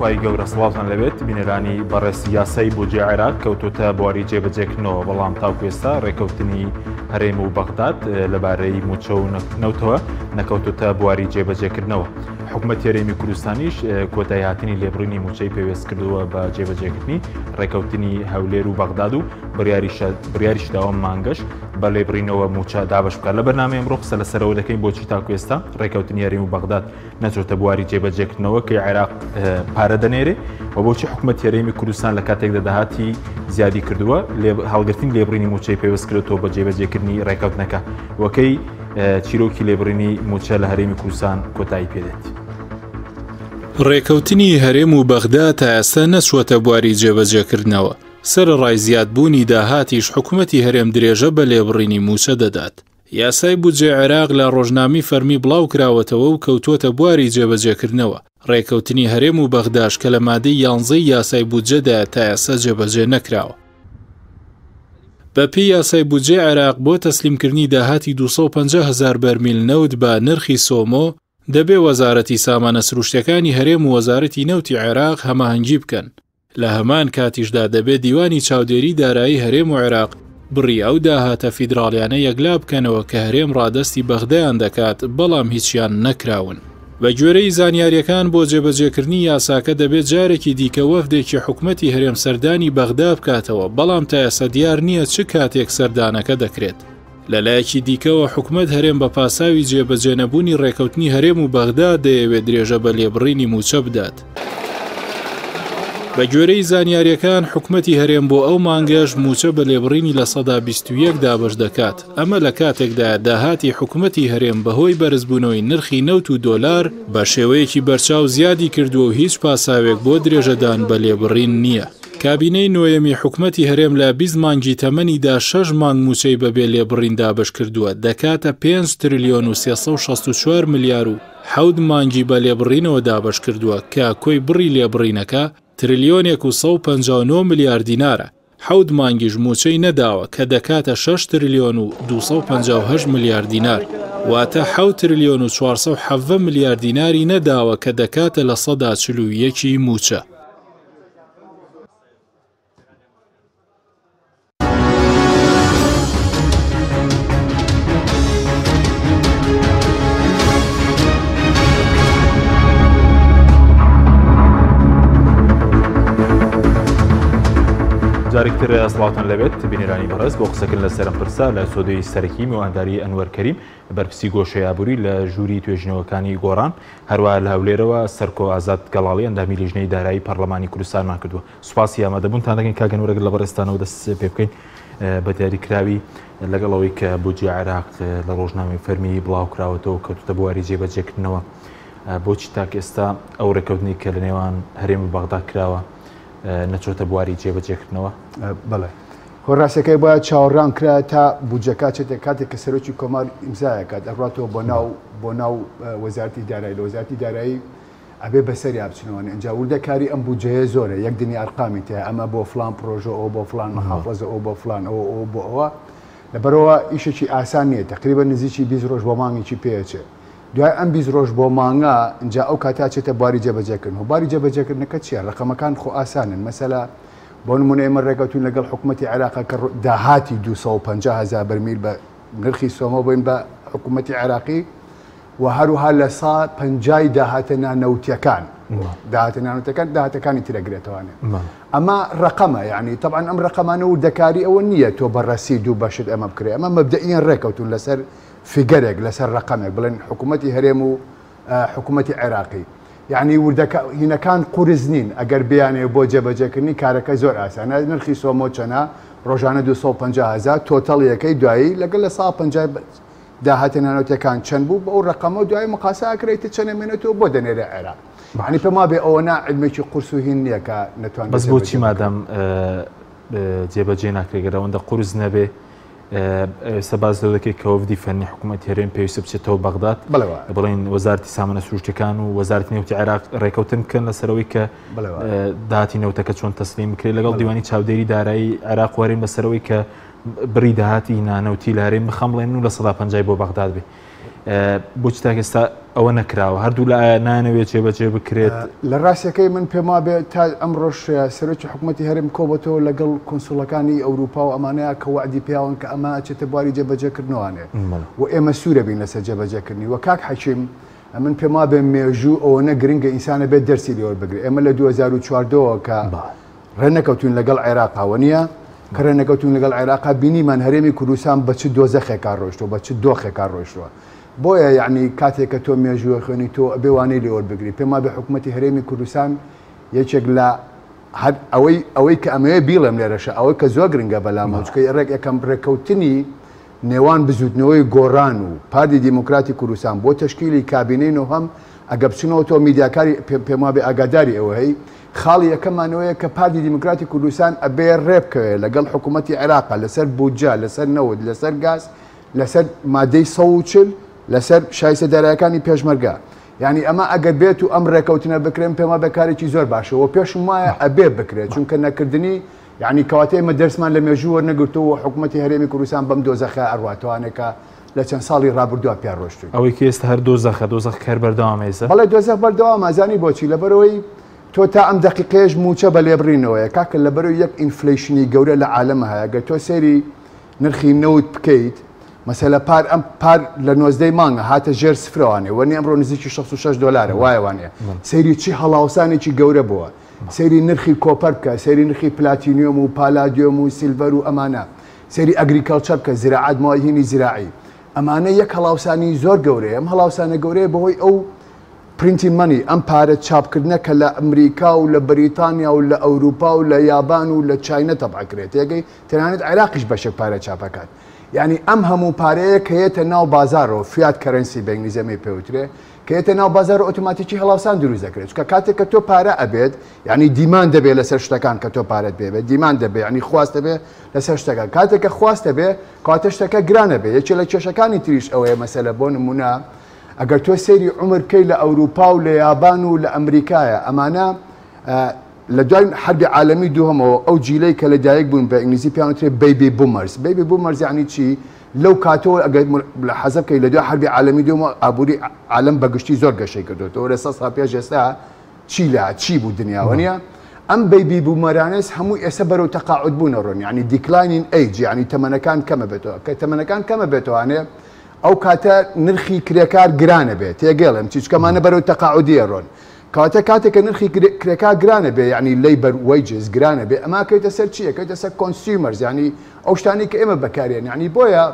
خی گەورە سڵاوتان لەبێت بینەرانی بەڕێسی یاسای بودجێ عێراق کەوتوتە بواری جێبەجێکردنەوە بەڵام تاوکوێستا ڕێکەوتنی هەرێم و بەغداد لەبارەی موچە و نەوتەوە نەکەوتوتە بواری جێبەجێکردنەوە. حکوومەتی هەرێمی کوردستانیش کۆتایی هاتنی لێبڕینی موچەی پێویست کردووە بە جێبەجێکردنی ڕێکەوتنی هەولێر و بەغداد و بڕیاریش داوام مانگەش بە لێبڕینەوە موچە دابش بکات. لە بەرنامەی ئەمڕۆ قسە لەسەرەوە دەکەین بۆچی تاکوێستا ڕێکەوتنی هەرێم و بەغداد نەچۆتە بواری جێبەجێکردنەوە کە عێراق پارە دەنێرێ و بۆچی حکوومەتی هەرێمی کوردستان لە کاتێکدا داهاتی زیادی کردووە هەڵگرتنی لێبڕینی موچەی پێویست کردوەوە بە جێبەجێکردنی ڕێکەوتنەکە وەکەی چیرۆکی لێبڕینی موچە لە هەرێمی کوردستان کۆتایی پێدێت. ڕێکەوتنی هەرێم و بەغداد تا ئێستا نەچووەتە بواری جێبەجێکردنەوە. سەرڕای زیادبوونی داهاتیش حکوومەتی هەرێم درێژە بە لێبڕینی موچە دەدات. یاسای بودجێ عێراق لە ڕۆژنامی فەرمی بڵاو کراوەتەوە و کەوتوتە بواری جێبەجێکردنەوە. ڕێکەوتنی هەرێم و بەغداش کە لە مادەی 11 یاسای بودجەدا تا ئێستا جێبەجێ نەکراوە. بەپێی یاسای بودجێ عێراق بۆ تەسلیمکردنی داهاتی 250,000 بەرمیل نەوت بە نرخی سۆمۆ دەبێ وەزارەتی سامانە سروشتەکانی هەرێم و وەزارەتی نەوتی عێراق هەماهەنگی بکەن. لە هەمان کاتیشدا دەبێت دیوانی چاودێری دارایی هەرێم و عێراق بڕی ئەو داهاتە فیدراڵیانە یەکلا بکەنەوە کە هەرێم ڕادەستی بەغدایان دەکات بەڵام هیچیان نەکراون. بە گوێرەی زانیاریەکان بۆ جێبەجێکردنی یاساکە دەبێت جارێکی دیکە وەفدێکی حکوومەتی هەرێم سەردانی بەغدا بکاتەوە بەڵام تا ئێستا دیار نییە چ کاتێک سەردانەکە دەکرێت. لەلایەکی دیکەوە حکوومەت هەرێم بە پاساوی جێبەجێنەبوونی ڕێکەوتنی هەرێم و بەغدا دەیەوێت درێژە بە لێبڕینی موچە بدات. بە گوێرەی زانیاریەکان حکوومەتی هەرێم بۆ ئەو مانگەش موچە بە لێبڕینی لە سەدا 21 دابش دەکات. ئەمە لە کاتێکدا داهاتی حکوومەتی هەرێم بەهۆی بەرزبوونەوەی نرخی نەوت و دۆلار بە شێوەیەکی بەرچاو زیادی کردووە و هیچ پاساوێک بۆ درێژەدان بە لێبڕین نییە. کابینەی نوێیەمی حکوومەتی هەرێم لە 20 مانگی تەمەنیدا 6 مانگ موچەی بەبێ لێبڕین دابش کردووە دەکاتە 5 تریلیۆن و 364 ملیار و 7 مانگی بە لێبڕینەوە دابش کردووە کە کۆی بڕی لێبڕینەکە تریلیۆنێک و 159 ملیار دینارە. 7 مانگیش موچەی نەداوە کە دەکاتە 6 تریلیۆن و 258 ملیار دینار واتە 7 تریلیۆن و 470 ملیار دیناری نەداوە کە دەکاتە لە 141 موچە. جارێکتر سڵاوتان لەبێت بینێرانی بەڕێز بۆ قسەکردن لە سەرم پرسا لە سۆدەی سەرەکی میوانداری ئەنوەر کەریم بەرپرسی گۆشەیابووری لە ژووری توێژینەوەکانی گۆڕان هەروە لە هەولێرەوە سەرکۆ ئازاد گەڵاڵی ئەندامی لیژنەی دارایی پەرلەمانی کوردستانمان کردووە. سوپاسی ئامادەبوونتان دەکەین کاک ئەنوەر لە بەڕێستانەوە دەست پێ بکەین بە دیاریکراوی لەگەڵەوەی کە بودجێ عێراق لە ڕۆژنامەی فەرمی بڵاوکراوەتەوە کەوتوتە بواری جێبەجێکردنەوە بۆچی تاک ئێستا ئەو ڕێکەوتنی کە لە نێوان هەرێم و بەغداد کراوە نەچۆتە بواری جێبەجێکردنەوە؟ بەڵێ خۆڕاستەکەی باید چاوەڕان کرا تا بودجەکە چێتە کاتێک کە سەرۆکی کۆمار ئیمزایەکات ئەڕاتەوە بۆ ناو وەزارەتی دارایی لە وەزارەتی دارایی ئەبێ بەسەری بچنەوەن ئەنجا وردەکاری ئەم بودجەیە زۆرە یەک دنیا ئەرقامی تەیە ئەمە بۆ فلان پرۆژە ئەو بۆ فلان مەحافەزە ئەو بۆ فلان ئەوە بۆ ئەوە لەبەرەوە ئیشێکی ئاسان نییە تقریبا نزیکی 20 ڕۆژ بۆ مانگێکی پێچێ دوای ئەم 20 ڕۆژ بۆ مانگا اینجا ئەو کاتا چێتە بواری جێبەجێکردن و باری جێبەجێکردنەکە چییە؟ ڕقەمەکان خۆ ئاسانن مەسەلا بۆ نمونە ئێمە ڕێکەوتون لەگەڵ حکوومەتی عێراق کە داهاتی 250,000 بەرمیل بە نرخی سۆمە بووین بە حکوومەتی عێراقی و هەروها لە 150 داهاتە نانەوتیەکان داهاتەکانی ترەگرێتەوەێ ئەمە ڕقەمە یعنی طبعا ئەم ڕقەمانە وردەکاری ئەوە نییە تۆ بەڕەسی دوو بەشت ئەمە بکرێ ئەمە مەبدەئیان ڕێکەوتون لەسەر فیگەرێک لەسەر ڕقەمێک بڵێن حکوومەتی هەرێم و حکوومەتی عێراقی یعنی هینەکان قورز نین ئەگەر بیانێ بۆ جێبەجێکردنی کارەکە زۆر ئاسانە نرخی سۆمۆ چەنە ڕۆژانە 250,000 تۆتەڵیەکەی دوایی لەگەڵ لە 150 داهاتە نانەوتیەکان چەند بوو بە ئەو ڕقەمە دوای مقاسەکرێتە چەندێمێنێتەوە بۆ دەنێرە عێراق عنی پێما بێ ئەوە علمێکی قورس و هین نییە کە نەتوان بەس بۆچی مادەم جێبەجێ ناکرێگەرەوەندە قورس نەبێ سەباز دەکەی کە وەفدی فەنی حکوومەتی هەرێم پێویستە بچێتەوە بەغداد بڵێن وەزارەتی سامانە سروشتەکان و وەزارەتی نەوتی عێراق ڕێکەوتن بکەن لەسەرەوەی کە داهاتی نەوتەکە چۆن تەسلیم بکرێت لەگەڵ دیوانی چاودێری دارایی عێراق وەرین بەسەرەوەی کە بڕی داهاتی نانەوتی لە هەرێم بخەمڵێن و لە 150 بۆ بەغداد بێ بۆچ تا ئێستا ئەوە نەکراوە هەردوو لە نانەوێت جێبەجێ بکرێت لە ڕاستیەکەی من پێما بێت تا ئەمڕۆژ سەرۆکی حکوومەتی هەرێم کۆبەتەوە لەگەڵ کۆنسوڵەکانی ئەوروپا و ئەمانەیە کە وعدی پیاوان کە ئەمە ئەچێتە بواری جێبەجێکردنەوەوانێ و ئێمە سوورە بین لەسەر جێبەجێکردنی و کاک حەکیم من پێما بێ مێژوو ئەوەنە گرنگە ئینسانە بێت دەرسی لێوە بگرێت ئێمە لە 2014 کە ڕێنەکەوتون لەگەڵ عێراقاوە نییە کە ڕێنەکەوتون لەگەڵ عێراقا بینیمان هەرێمی کوردستان بە چ دۆزەخێکار ڕۆیشتەوە بە چ دۆخێکار ڕۆیشتووە بۆیە یعنی کاتێک کە تۆ مێژووە خوێنی تۆ بێوانەی لێوە بگری پێما بێ حکوومەتی هەرێمی کوردستان یەکێک لە ئەوەی کە ئەمەیە بیڵم لێرەشە ئەوەی کە زۆر گرنگە بەلامەوچکەی ڕێک یەکەم ڕێکەوتنی نێوان بزوتنەوەی گۆڕان و پارتی دیموکراتی کوردستان بۆ تشکیلی کابینەی نۆهەم ئەگە بچنەوە تۆ میدیاکاری پێما بێ ئاگاداری ئەوەی خاڵی یەکەمانەوەیە کە پارتی دیموکراتی کوردستان ئەبێ ڕێبکەوێت لەگەڵ حکوومەتی عێراقا لەسەر بودجا لەسەر نەوت لەسەر گاز لەسەر مادەی 140 لەسەر شایستە دارایەکانی پێشمەرگا یعنی ئەمە ئەگەر بێت و ئەم ڕێکەوتنە بکرێن پێما بەکارێکی زۆر باشەوە پێشم وایە ئەبێ بکرێت چونکە نەکردنی یعنی کەواتەی ئمە دەرسمان لە مێژووە نەگرتووە حکوومەتی هەرێمی کوردستان بەم دۆزەخە ئەڕواتوانێکە لە چەند ساڵی ڕابردووە پێ ڕۆشتووی ئەوەی کە ئێستا هەر دۆزەخ کار بەردەوامێزە بەڵێ دۆزەخ بەردەوام ئازانی بۆچی لەبەرەوەی تۆ تا ئەم دقیقەیەش موچە بە لێبڕینەوەیە کاکە لەبەرەوەی یەک ئینفلیشنی گەورە لە عالەمە هەیە گە تۆ سێری نرخی نەوت بکەیت مەسەلە پار ئەم پار لە 19 مانگە هاتە ژێر سفرەوانێ وەنی ئەمڕۆ نزیکی 66 دلارە وایەوانەیە سەیری چی هەڵاوسانێکی گەورە بووە سەیری نرخی کۆپەر بکە سەیری نرخی پلاتینیۆم و پالادیۆم و سیلڤەر و ئەمانە سەیری ئەگریکەڵچەر بکە زراعەت ماهینی زراعی ئەمانە یەک هەڵاوسانی زۆر گەورەیە ئەم هەڵاوسانە گەورەیە بەهۆی ئەو پرینتی مەنی ئەم پارە چاپکردنە کە لە ئەمریکا و لە بریتانیا و لە ئەوروپا و لە یابان و لە چاینە تەبعکرێت یەکەی تەنانەت عێراقیش بەشێک پارە چاپەکات یعنی ئەم هەموو پارەیە کە هێتە ناو بازارەوە فیات کەرەنسی بە ئینگلیزیەمەی پێوترێ کە هێتە ناو بازار ئۆتۆماتیکی هەڵاوسان دروست دەکرێت کە کاتێک کە تۆ پارە ئەبێت یعنی دیمان دەبێت لەسەر شتەکان کە تۆ پارەت بێت دیمان دەبێت ینی خواست دەبێت لەسەر شتەکان کاتێک کە خواست دەبێت کاتە شتەکە گرانە بێت یەکێ لە کێشەکانی تریش ئەوەیە مەسەلە بۆ نمونە ئەگەر تۆ سەیری عمرکەی لە ئەوروپا و لە یابان و لە ئەمریکایە ئەمانە لە دوای حربی عالەمی دووهەمەوە ئەو جیلەی کە لەدایک بوون بە ئینگلیزی پیانوترێ بیبی بومەرز بیبی بومەرز یعنی چی لەو کاتەوە ئەگەر لە حەزب کەی لە دوای حربی عالەمی دووەمە ئابووری عالەم بەگشتی زۆر گەشەی کردوێتەوە لە 100 ساڵ پێش ئێستا چی بوو دنیاوە نیە ئەم بیبی بومەرانەس هەموو ئێستا بەرەو تەقاعود بوونە ڕۆن یعنی دیکلاینین ئەیج یعنی تەمەنەکان کەمە بێتەوە کە تەمەنەکان کەمە بێتوانێ ئەو کاتە نرخی کرێکار گرانە بێت تێگەڵم چیچکەمانە بەرەو تەقاعودیە ڕۆن کاتە کاتێککە نرخی کرێکار گرانە بێ یعنی لیبەر وەیجز گرانە بێ ئەما کەیتە سەر چیە کەیتە سەر کۆنسیومەرز ینی ئەو شتانی کە ئێمە بەکارێن یعنی بۆیە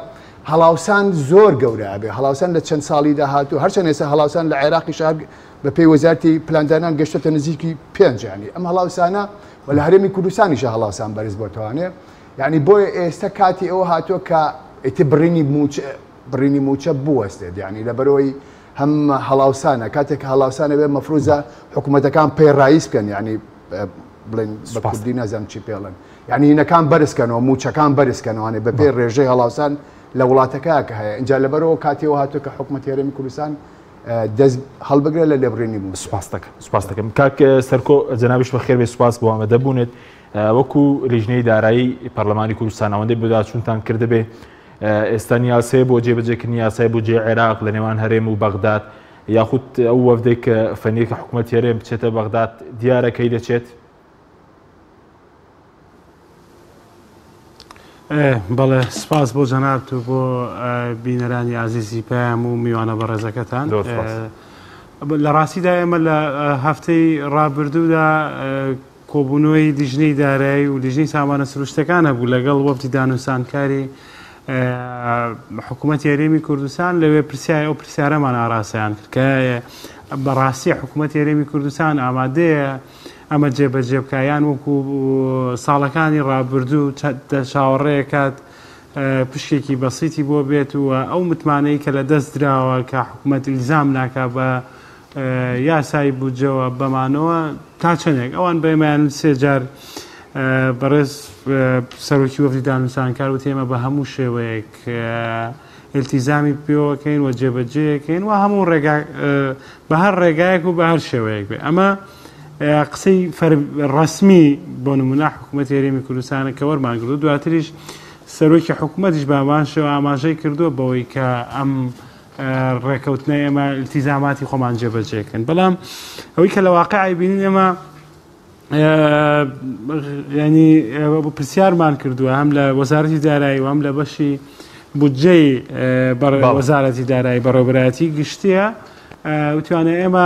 هەڵاوسان زۆر گەورە بێ هەڵاوسان لە چەند ساڵی داهاتوو هەرچەند ئێستا هەڵاوسان لە عێراقی شار بە پێی وەزارەتی پلاندانان گەشتە نزیکی 5 ینی ئەم هەڵاوسانە و لە هەرێمی کوردستانیش هەڵاوسان بەرز بۆتوانێ یعنی بۆیە ئێستا کاتی ئەوە هاتووە کە ئیتی بڕینی موچە بوەستێت یعنی لەبەرەوەی هەم هەڵاوسانە کاتێک هەڵاوسانە بێ مەفروزە حکوومەتەکان پێڕایز بکەن ینی بڵێن بە کوردی نەزانم چی پێڵن یعنی هینەکان بەرزکەنەوە موچەکان بەرزکەنەوەوانێ بە پێی ڕێژەی هەڵاوسان لە وڵاتەکە کە هەیە اینجا لەبەرەوە کاتیەوە هاتووە کە حکوومەتی هەرێمی کوردستان دەست هەڵبگرێت لە لێبڕینی موچ سوپاس دەکەم کاک سەرکۆ جەنابیش بەخێر بێ سوپاس بۆ ئامادە بوونێت وەکو لیژنەی دارایی پەرلەمانی کوردستان ئەوەندەی بۆداچوونتان کردبێ ئێستا یاسەیە بۆ جێبەجێکردنی یاسای بۆ جێ عێراق لە نێوان هەرێم و بەغداد یاخود ئەو وەفدەی کە فەنیەکە حکوومەتی هەرێم بچێتە بەغداد دیارەکەی دەچێت بەڵێ سپاس بۆ جەناب و بۆ بینەرانی عزیزی پێم و میوانە بەڕێزەکەتان لە ڕاستیدا ئێمە لە هەفتەی ڕابردوودا کۆبوونەوەی لیژنەی دارایی و لیژنەی سامانە سروشتەکانە بوو لەگەڵ وەفدی دانووسانکاری حکوومەتی هەرێمی کوردستان لەوێ پرسیای ئەو پرسیارەمان ئاراسیان کرد کە بەڕاستی حکوومەتی هەرێمی کوردستان ئامادەیە ئەمە جێبەجێ بکایان وەکو ساڵەکانی ڕابردوو چاوەڕێکات پشتێکی بەسیتی بۆ بێت و ئەو متمانەی کە لە دەست دراوە کە حکوومەت ئیلزام ناکا بە یاسای بودجەوە بەمانەوە تا چەندێک ئەوان بەێمایان سێ جار بەڕێز سەرۆکی وەفدی دانووسانکار و تێمە بە هەموو شێوەیەک ئیلتیزامی پێوەکەین و جێبەجێەکەین و هەموو بە هەر ڕێگایەک و بە هەر شێوەیەک بێ ئەمە قسەی ڕەسمی بۆ نمونە حکوومەتی هەرێمی کوردستانە کە وەرمان کردو دواتریش سەرۆکی حکوومەتیش بامان شێوە ئاماژەی کردووە بەوەی کە ئەم ڕێکەوتنەی ئێمە التیزاماتی خۆمان جێبەجێکن بەڵام ئەوەی کە لە واقعی بینین ئێمە ینی پرسیارمان کردووە هەم لە وەزارەتی دارایی و هەم لە بەشی بودجەی وەزارەتی دارایی بەڕێوەبەرایەتی گشتیە وتوانێت ئێمە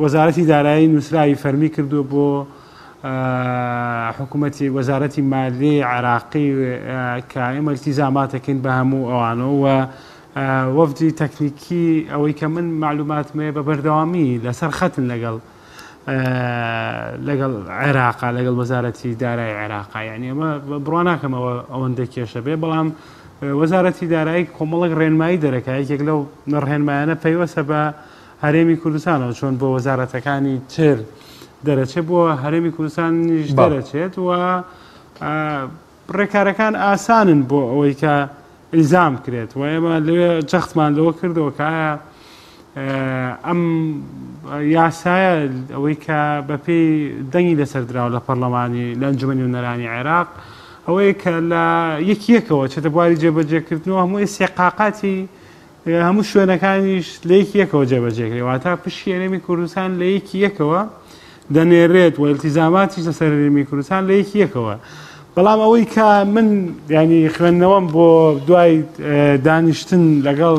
وەزارەتی دارایی نووسراوی فەرمی کردووە بۆ حکوومەتی وەزارەتی مالی عێراقی کە ئێمە التیزاماتەکەین بە هەموو ئەوانەوە و وەفدی تەکنیکی ئەوەی کە من معلوماتمێ بە بەردەوامی لەسەر خەتن لەگەڵ عێراقا لەگەڵ وەزارەتی دارایی عێراقا یعنی ئەمە بڕوا ناکەمەوە ئەوەندە کێشە بێ بەڵام وەزارەتی دارایی کۆمەڵک ڕێنمایی دەرەکە یەکێک لەو ڕێنمایانە پەیوەستە بە هەرێمی کوردستانەوە چۆن بۆ وەزارەتەکانی تر دەرەچێت بۆ هەرێمی کوردستانیش دەرەچێت و ڕێکارەکان ئاسانن بۆ ئەوەی کە ئیلزام کرێت و ئێمە لەوێ جەختمان لەوە کردەوە کە ئەم یاسایە ئەوەی کە بەپێی دەنگی لەسەردراوە لە پەرلەمانی لە ئەنجومەنی نوێنەرانی عێراق ئەوەیە کە لە یەکەوە چێتە بواری جێبەجێکردنەوە هەموو استێقاقاتی هەموو شوێنەکانیش لە یەکەوە جێبەجێکرێت واتە پشتی هەرێمی کوردستان لە یەکەوە دەنێرێت و التیزاماتیش لەسەر هەرێمی کوردستان لە یەکەوە بەڵام ئەوەی کە من ینی خوێندنەوەم بۆ دوای دانیشتن لەگەڵ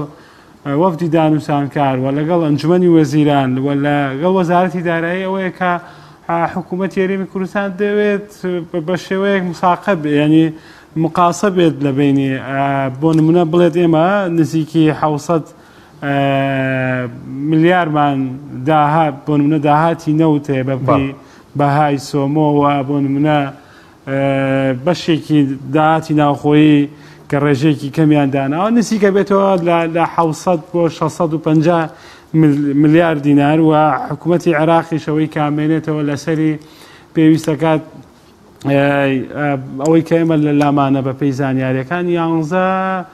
وەفدی دانووسانکار و لەگەڵ ئەنجومەنی وەزیران و لەگەڵ وەزارەتی دارایی ئەوەیە کە حکوومەتی هەرێمی کوردستان دەوێت بە شێوەیەک مساقب ینی مقاسە بێت لە بینی بۆ نمونە بڵێت ئێمە نزیکی 700 ملیارمان بۆ نمونە داهاتی نەوتێ بەپی بەهای سۆمۆوە بۆ نمونە بەشێکی داهاتی ناوخۆیی کە ڕێژێکی کەمیان داناوە نزیکە بێتەوە لە 700 بۆ 650 ملیار دینار و حکوومەتی عێراقیشەوەی کامێنێتەوە لەسەری پێویستەکات ئەوەی کە ئێمە لە لامانە بە پێی زانیاریەکان 11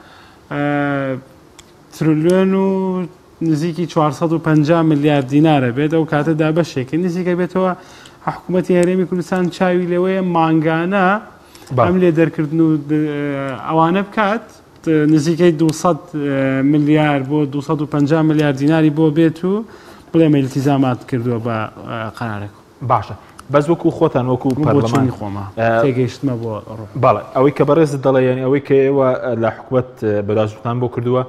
تریلیۆن و نزیکی 450 ملیارد دینارە بێت ئەو کاتەدا بەشێکی نزیکە بێتەوە حکوومەتی هەرێمی کوردستان چاوی لەوەیە مانگانە ئەم لێ دەرکردن و ئەوانە بکات نزیکەی 200 ملیار بۆ 250 ملیارد دیناری بۆ بێت و بڵێمە التیزامات کردووە بە قەرارێک باشە بەس وەکو خۆتان وەکو پەرلەمانی خۆمە تێگەیشتمە بۆ باڵێ ئەوەی کە بەڕێزت دەڵێ یانی ئەوەی کە ئێوە لە حکوومەت بەداژتان بۆ کردووە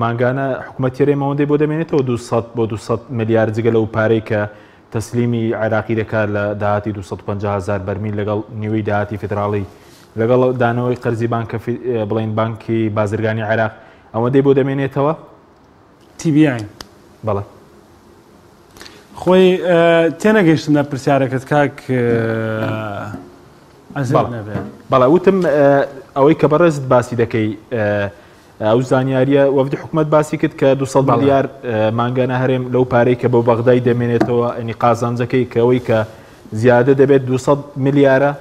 مانگانە حکوومەتی هەرێمەوەندەی بۆ دەمێنێتەوە 200 بۆ 200 ملیار جگە لەو پارەی کە تەسلیمی عێراقی دەکات لە داهاتی 250,000 بەرمیل لەگەڵ نیوەی داهاتی فدراڵی لەگەڵ دانەوەی قەرزی بانکە بڵین بانکی بازرگانی عێراق ئەوەندەی بۆ دەمێنێتەوە TBI بەڵێ خۆی تێنەگەیشتم لە پرسیارەکەت کاک بەڵێ وتم ئەوەی کە بەڕێزت باسی دەکەی ئەو زانیاریە وەفدی حکوومەت باسی کرد کە 200 ملیار مانگانە هەرێم لەو پارەی کە بۆ بەغدای دەمێنێتەوە ئەنی قازانجەکەی کە ئەوەی کە زیادە دەبێت 200 ملیارە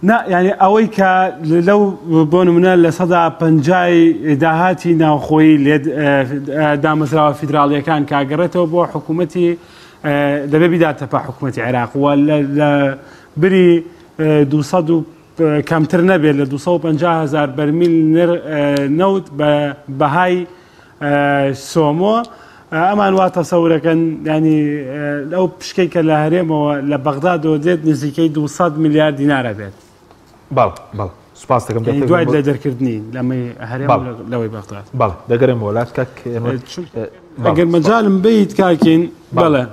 نا یعنی ئەوەی کە لەو بۆ نمونە لە 150 داهاتی ناوخۆیی دامەزراوە فیدراڵیەکان کاگەڕێتەوە بۆ حکوومەتی دەبێ بیداتە پا حکوومەتی عێراق و لە بری 200 کەمتر نەبێت لە 250,000 بەرمیل نەوت بە بەهای سۆمۆ ئەمان وا تەسەورەکەن ینی ئەو پشکەی کە لە هەرێمەوە لە بەغدادەوە دێت نزیکەی 200 میلیارد دینارە بێت بەڵ سوپاس دەکەم دوای لە دەرکردنی لەمەی هەرێم لەوەی بەغداد بەڵ دەگەرم وڵات کاک ئەگەر مەجالم بیت کاکین بەڵێ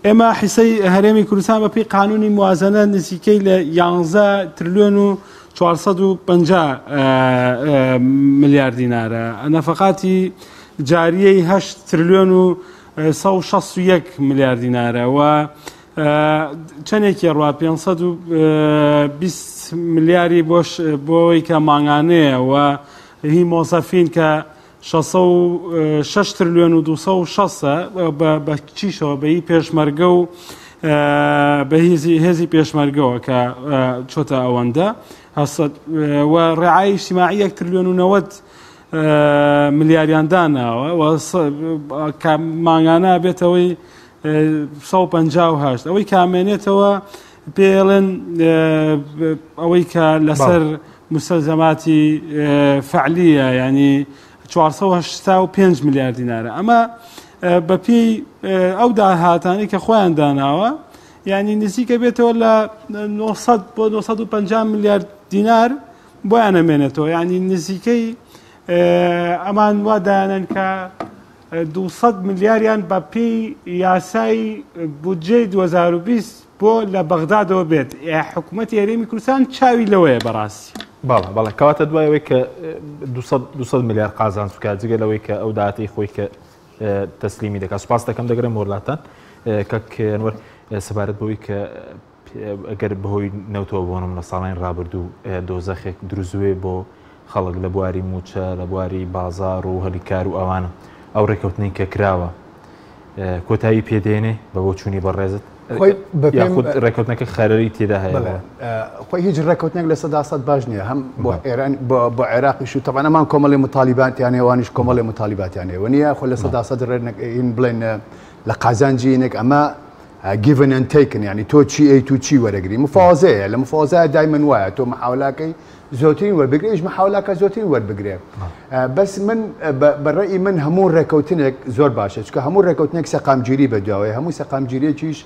ئێمە حیسەی هەرێمی کوردستان بەپێی قانونی موازنە نزیکەی لە 11 تریلیۆن و 450 ملیارد دینارە نەفەقاتی جاریەی 8 تریلیۆن و 161 ملیارد دینارە و چەندێکی ڕوا 520 ملیاری بۆی کە ماگانەیە و هی مۆسەفین کە 6 تریلیۆن و 260 بە چیشەوە بەهی پێشمەرگە و بە هێزی پێشمەرگەوە کە چۆتە ئەوەندە و ڕێعای اجتیماعی 1 تریلیۆن و 90 ملیاریان داناوە کە ماگانە بێتەوەی 158 ئەوەی کامێنێتەوە پێڵێن ئەوەی کە لەسەر مستلزماتی فعلیە ینی 485 میلیارد دینارە ئەمە بەپی ئەو داهاتانی کە خۆیان داناوە ینی نزیکە بێتەوە لە 900 بۆ 950 میلیارد دینار بۆیان ئەمێنێتەوە ینی نزیکەی ئەمان وا دایانن کە 200 میلیاریان بەپی یاسای بودجەی 2020 بۆ لە بەغدادەوە بێت حکوومەتی هەرێمی کوردستان چاوی لەوەیە بەڕاستی بەڵێ کەواتە دوایەوەی کە 200 میلیارد قازان سوکات جگە لەوەی کە ئەو داهاتی خۆی کە تەسلیمی دەکات سوپاس دەکەم دەگرم وڵاتان کەکەنوەر سەبارەت بەوەی کە ئەگەر بەهۆی نەوتەوە بۆنم لە ساڵین ڕابردوو دۆزەخێک دروزوێ بۆ خەڵک لە بواری موچە لە بواری بازار و هەلیکار و ئەوانە ئەو ڕێکەوتنی کە کراوە کۆتایی پێدێنێ بە بۆ چوونی بەڕێزت ڕێکەوتنەکە خەرەری تێدا هەیە خۆی هیچ ڕێکەوتنێک لە 100% باش نییە هەم بۆ ئێران بۆ عێراقیش و تەوانەمان کۆمەڵی متالیباتیانێ وانیش کۆمەڵی متالیباتیانێ نییە خۆ لە 100% ڕێن بڵێن لە قازانجیینێک ئەمە given and taken ینی تۆ چی ئەی تو چی وەرەگری مفاوزەیە لە مفاوزایە دایمەن وایە تۆ محاولاکەی زۆترین وەربگرێش محاولاکە زۆترین وەربگرێ بەس من بەڕێی من هەموو ڕێکەوتنێک زۆر باشە چکە هەموو ڕێکەوتنێک سەقامگیری بەدواوەیە هەموو سەقامگیریەکیش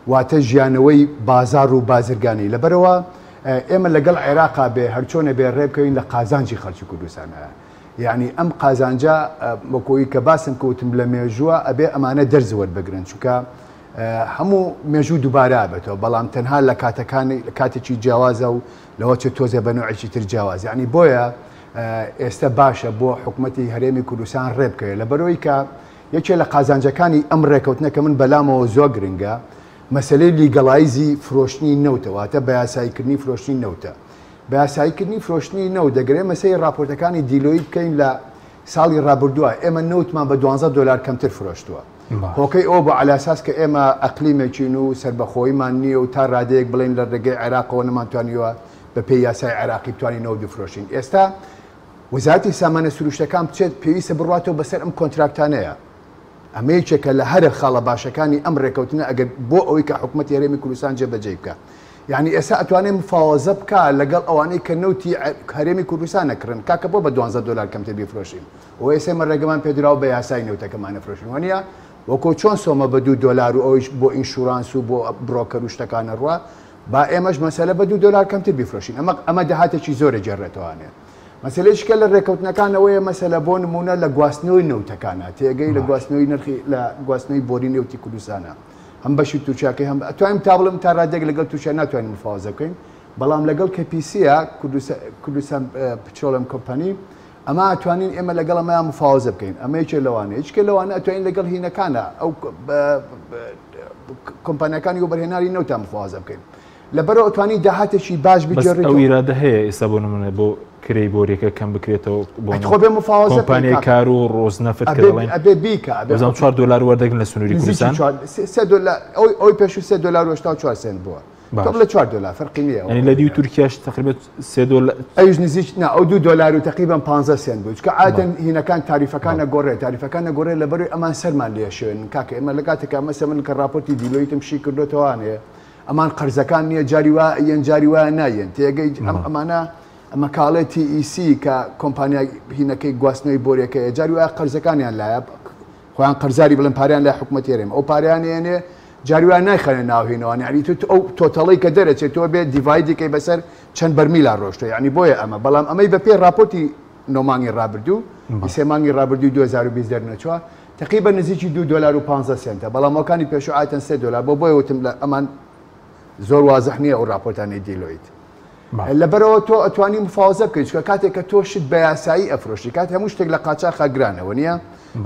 واتە ژیانەوەی بازار و بازرگانی لەبەرەوە ئێمە لەگەڵ عێراقا بێ هەرچۆنە بێ ڕێبکەوین لە قازانجی خەڵکی کوردستانە یعنی ئەم قازانجا وەکۆی کە باسم کەوتم لە مێژووە ئەبێ ئەمانە دەرز وەربگرن چونکە هەموو مێژوو دووبارە بێتەوە بەڵام تەنها لە کاتێکی جیاوازە و لەوە چ تۆزێ بە نوعێکی تر جیاواز یعنی بۆیە ئێستا باشە بۆ حکوومەتی هەرێمی کوردستان ڕێبکەوێت لەبەرەوەی کە یەکێ لە قازانجەکانی ئەم ڕێکەوتنەکە من بەلامەوە زۆر گرنگە مەسلەی لیگەڵایزی فرۆشتنی نەوتەواتە بە یاساییکردنی فرۆشتنی نەوتە بە یاساییکردنی فرۆشتنی نەوت دەگرێت مەسەی راپۆرتەکانی دیلۆیت بکەین لە ساڵی ڕابردووە ئێمە نەوتمان بە $12 کەمتر فرۆشتووە هۆکەی ئەو بە علاساس کە ئێمە ئەقلیمێکین و سربەخۆیمان نییە و تا ڕادەیەک بڵین لە ڕێگەی عێراقەوە نەمانتوانیوە بە پێی یاسای عێراقی بتوانین نەوت بفرۆشین ئێستا وەزارەتی سامانە سروشتەکان بچێت پێویستە بڕاتەوە بەسەر ئەم کۆنتراکتانەیە ئەمە یەکێکە لە هەرە خاڵە باشەکانی ئەم ڕێکەوتنە ئەگەر بۆ ئەوەی کە حکوومەتی هەرێمی کوردستان جێبەجێ بکە یعنی ئێستا ئەتوانێت مفاوەزە بکە لەگەڵ ئەوانەی کە نەوتی هەرێمی کوردستان نەکردن کاکە بۆ بە $12 کەمتر بیفرۆشین و ئێستا ڕێگەمان پێدراوە بە یاسای نەوتەکەمان نەفرۆشین وانە وەکو چۆن سۆمە بە $2 و ئەویش بۆ ئینشورانس و بۆ بڕۆکەر و شتەکانە ڕوا با ئێمەش مەسەلە بە $2 کەمتر بیفرۆشین ئەمە دەهاتێکی زۆرە جێڕێتەوەوانێ مەسلەیەشکە لە ڕێکەوتنەکانەوەیە مەسەلە بۆ نمونە لە گواستنەوەی نەوتەکانە تێگەی لە گواستنەوەی نرخی لە گواستنەوەی بۆری نێوتی کوردستانە هەم بەشی تووچاکەی هەم ئەتوانین تا بڵم تا ڕادێک لەگەڵ تووشە ناتوانین مفاوەزە بکەین بەڵام لەگەڵ KPCە کوردستان پترۆلم کۆمپانی ئەمە ئەتوانین ئێمە لەگەڵ ئەمەیان مفاوەزە بکەین ئەمە یەکێ لەوانە هیچکە لەوانە ئەتوانین لەگەڵ هینەکانە ئەو کۆمپانیەکانی و بەرهێناری نەوتان مفاوەزە بکەین لەبەرەوە ئەتوانی داهاتێکی باش بجێڕێت ئەو ئیرادە هەیە ئێستا بۆ نمونە بۆ کرێی بۆریەکە کەم بکرێتەوە بۆ خۆ بێ مفاوەزە کۆمپانیای کار و ڕۆزنەفت کردڵێن ئەبێ بیکە بەزام $4 وەردەگرن لە سنووری کوردستان ئەوی پێش $3.84 بووە لە $4 فەرقی نییە ینی لە دی و تورکیاش تقریبا $3 ئەوش نزیک ئەو $2 و تقریبا 15 سنت بوو چکە عادەن هینەکان تاریفەکان نەگۆڕێت تاریفەکان نەگۆڕێت لەبەروی ئەمان سەرمان لێ شوێن کاکە ئێمە لە کاتێکا مەسە من کە راپۆرتی دیلۆیتم شی کردوتەوانێ ئەمان قەرزەکان نییە جاری وا یەن جاری وایە نایەن تێگەی ئەمانە ئەمە کاڵێتی ئیسی کە کۆمپانیای هینەکەی گواستنەوەی بۆریەکەی جاری وایە قەرزەکانیان لایە خۆیان قەرزاری بڵێن پاریان لای حکوومەت هێرێم ئەو پاریانێنێ جاریوان نایخەنە ناوهێنەوەی ینی ئەو تۆتەڵی کە دەرەچێت تۆ بێت دیڤایدیکەی بەسەر چەند بەرمیلا ڕۆشتە ینی بۆیە ئەمە بەڵام ئەمەی بە پێ راپۆرتی نۆمانگی ڕابردوو سێمانگی ڕابردووی 2020 دەرنەچوە تقریبا نزیکی $2.15 بەڵام ئەوکانی پێشوو ئاتەن $3 بۆ بۆی وتم لە ئەمان زۆر وازەح نییە ئەو راپۆرتانی دیلۆیت لەبەرەوە تۆ ئەتوانی مفاوەزە بکەیت چکە کاتێک کە تۆ شت بە یاسایی ئەفرۆشتی کات هەموو شتێک لە قاچاق گرانەوە نییە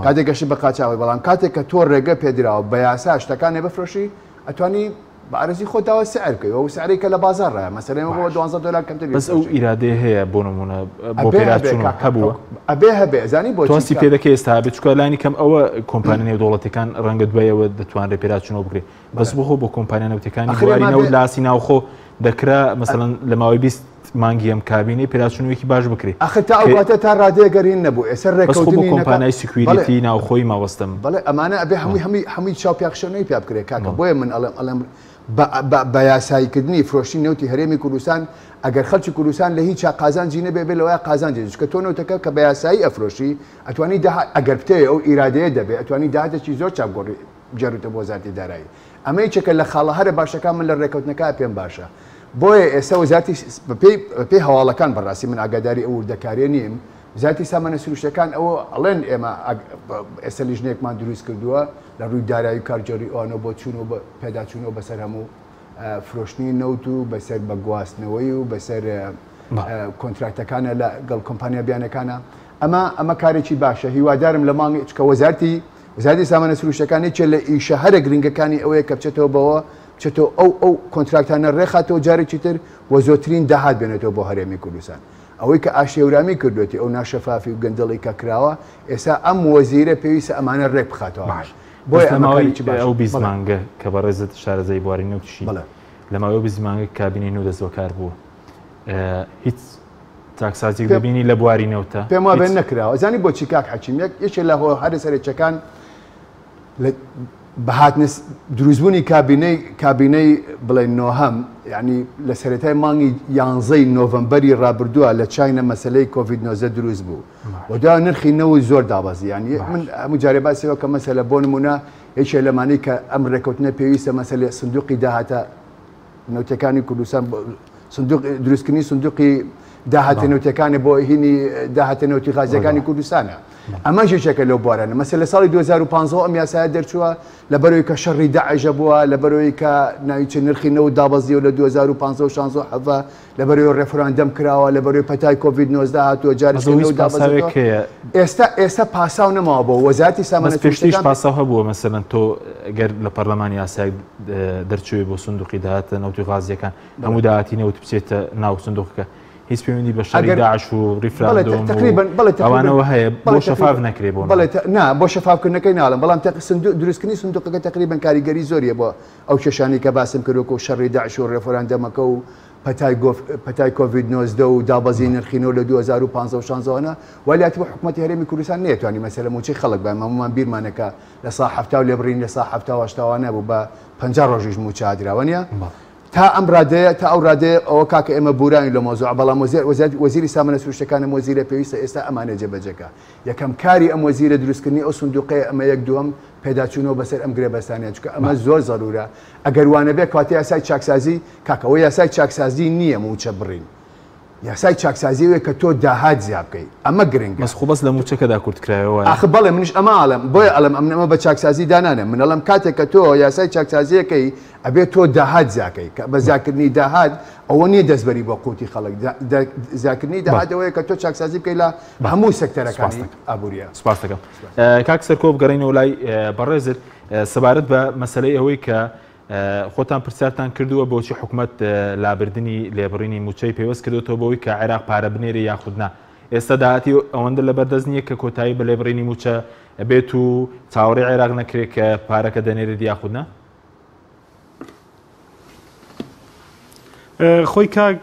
کاتێکەشت بە قاچاوی بەڵام کاتێک کە تۆ ڕێگە پێدراوە بە یاسا شتەکانێ بفرۆشی ئەتوانی بە ئارەزی خۆتاوە سعر بکەی ئەو سعرێکە لە بازاڕە مەسەلەن بۆ $12 کەمتر بەس ئەو ئیرادەیە هەیە بۆ نمونە بۆ پێراتچوون هەبووە ئەبێ هەبێ زانی بۆ تۆسی پێ دەکەی ئێستا بێت چکە لانی کەم ئەوە کۆمپانیای نێودوڵەتەکان ڕەنگە دوایەوە دەتوانرێت پێراتچوونەوە بکرێت بەس بۆ بۆ کۆمپانیا نەوتەکانی بواری نەوت لاسی ناوخۆ دەکرا مەسەڵەن لە ماوەی 20 مانگی ئەم کابینەی پێداچوونەوەیەکی باش بکرێت ئەخ تا ئەواتە تا ڕادێگەرین نەبوو ئێستا بەس خۆ بۆ ڕێکەوتنی کۆمپانیای سکوریتی ناوخۆی ماوەستم بەڵێ ئەمانە ئەبێ هەمووی چاوپێکشەنەی پێ بکرێت کاکە بۆیە من ئەڵێم بە یاساییکردنی فرۆشتی نەوتی هەرێمی کوردستان ئەگەر خەڵکی کوردستان لە هیچ قازانجی نەبێ بێ لەوەیە قازانجی کە تۆ نەوتەکە کە بە یاسایی ئەفرۆشی ئەتوانی ئەگەر بتەیە ئەو ئیرادەیە دەبێت ئەتوانی داهاتێکی زۆر چاپگۆڕی جەروتە بۆ وەزارەتی دارایی ئەمەی چێکە لە خاڵە هەرە باشەکان من لە ڕێکەوتنەکە پێم باشە بۆیە ئێستا وەزارەتی پێی هەواڵەکان بەڕاستی من ئاگاداری ئەو وردەکارێ نیم وزارەتی سامانە سروشتەکان ئەوە ئەڵێن ئێمە ئێستا لیژنەیەکمان دروست کردووە لە ڕووی دارایی کارجێڕی ئەوانە بۆ چوون و پێداچوونەوە بەسەر هەموو فرۆشتنی نەوت و بەسەر بە گواستنەوەی و بەسەر کۆنتراکتەکانە لە گەڵ کۆمپانیا بیانەکانە ئەمە کارێکی باشە هیوادارم لە مانگی چکە وەزارەتی سامانە سروشتەکانی چێ لە ئیشە هەرە گرنگەکانی ئەوەیە کە بچێتەوە بەوە بچێتەوە ئەو کۆنتراکتانە ڕێخاتەوە جارێکی تر وە زۆرترین داهات بێنێتەوە بۆ هەرێمی کوردستان ئەوەی کە ئاشێورامی کردوێتی ئەو ناشەفافی و گەندەڵی کە کراوە ئێستا ئەم وەزیرە پێویستە ئەمانە ڕێک بخاتەوە بۆیە ئەماوەی ئەو بیزمانگە کە بە ڕێزت شارەزای بواری نەوتشی لەماوەی بیزمانگە کابینی نو دەستۆکار بووە هیچ تاکسازێک دەبینی لە بواری نەوتە پێم وا بێن نەکراوە زانی بۆچی کاک حەکیم یەکێ لە هەرە سەرچەکان بەهاتنە دروستبوونی کابینەی بڵێن نۆهەم یعنی لە سەرەتای مانگی 11 نۆڤەمبەری ڕابردووە لە چاینە مەسلەی کۆڤید-19 دروست بوو ودا نرخی نەوەی زۆر دابەزی ینی من هەموو جارێ باسیەوە کە مەسەلە بۆ نمونە هیچ لەمانەی کە ئەم ڕێکەوتنە پێویستە مەسەلێ سندوقی داهاتە نەوتەکانی کوردستان دروستکردنی سندوقی داهاتە نەوتەکانی بۆ هینی داهاتە نەوتی غازیەکانی کوردستانە ئەمە ژێچەکە لەو بوارانە مەسەلە لە ساڵی 2015 ئەم یاسایە دەرچووە لە بەرەوەی کە شەڕی داعش بووە لە بەرەوەی کە ناویچە نرخی نەوت دابەزیەوە لە 2015 و 16 لە بەرەوەی ڕێفراندەم کراوە لە بەرەوەی پەتای کۆڤید-19 هاتووە ئێستا پاساو نەماوە بۆ وەزارەتی سامانە پێشتیش پاساو هەبووە مەسەلەن تۆ گەر لە پەرلەمانی یاسای دەرچووی بۆ سندوقی داهاتە نەوتی غازیەکان هەموو داهاتی نەوت بچێتە ناو سندوقەکە هیچ پەیوەندی بە شەڕی داعش و ریفراندۆم ئەوانەوە هەیە بۆ شەفاف نەکرێ بۆ نا بۆ شەفافکردنەکەی ناڵم بەڵام دروستکردنی سندوقەکە تقریبا کاریگەری زۆریە بۆ ئەو کێشانی کە باسم کردوکە و شەڕی داعش و ڕێفراندەمەکە و پەتای کۆڤید-19 و دابەزی نرخینەوە لە 2015 و 16 وەلایەتی بۆ حکوومەتی هەرێمی کوردستان نێتوانی مەسەلە موچەی خەڵک بە هەمومان بیرمانەکە لە سا هەفتا و لێبڕین لە سا هەفتا و هەشتاوانە بوو بە 50 ڕۆژیش موچادراوە نیە تا ئەم ڕادەیە تا ئەو ڕادەیە ئەوە کاکە ئێمە بورانی لە مۆزوع بەڵام وەزیری سامانە سروشتەکانە وەزیرە پێویستە ئێستا ئەمانە جێبەجێکە یەکەم کاری ئەم وەزیرە دروستکردنی ئەو سندوقەیە ئەمە یەک دووەم پێداچوونەوە بەسەر ئەم گرێبەستانیە چونکە ئەمە زۆر زەرورە ئەگەر وانە بێ کاتی یاسای چاکسازی کاکەوە یاسای چاکسازی نییە موچە بڕین یاسای چاکسازیوێ کە تۆ داهات زیاد بکەیت ئەمە گرنگە بەس لە موچەکەدا کورتکرایەوە ئاخ بەڵێ منیش ئەمە ئاڵم بۆیە ئەڵم ئەمە بە چاکسازی دانانە من ئەڵم کاتێک کە تۆ یاسای چاکسازیەکەی ئەبێت تۆ داهات زیاکەی کە بە زیادکردنی داهات ئەوە نییە دەستبەری بۆ قوتی خەڵک زیادکردنی داهاتەوەیە کە تۆ چاکسازی بکەی لە هەموو سەکتەرەکانی ئابوووریە. سپاس دەکەم کاک سەرکۆ بگەڕێنەوە لای بەڕێزت سەبارەت بە مەسەلەی ئەوەی کە خۆتان پرسیارتان کردووە بۆچی حکوومەت لابردنی لێبڕینی موچەی پێوەست کردوەوە بۆەوەی کە عێراق پارە بنێرە یاخودنا ئێستا داهاتی ئەوەندە لەبەردەست نییە کە کۆتایی بە لێبڕینی موچە بێت و چاوەڕێی عێراق نەکرێت کە پارەکە دەنێرێت یاخودنا خۆی کاک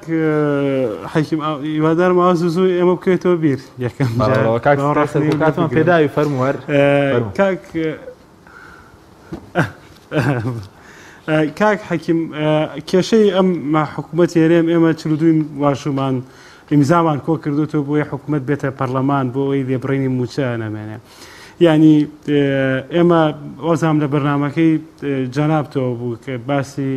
حەکیم هیوادارم ئەوە زوو ئێمە بکەوێتەوە بیر یەکەم کاتمان پێداوی فەرموەر کاک کاک حەکیم کێشەی ئەم حکوومەتی هەرێم ئێمە 42 واشومان ئیمزامان کۆ کردوتەوە بۆی حکوومەت بێتە پەرلەمان بۆ ئەوی لێبڕینی موچە نەمێنێ ینی ئێمە ئۆزام لە بەرنامەکەی جەنابتەوە بوو کە باسی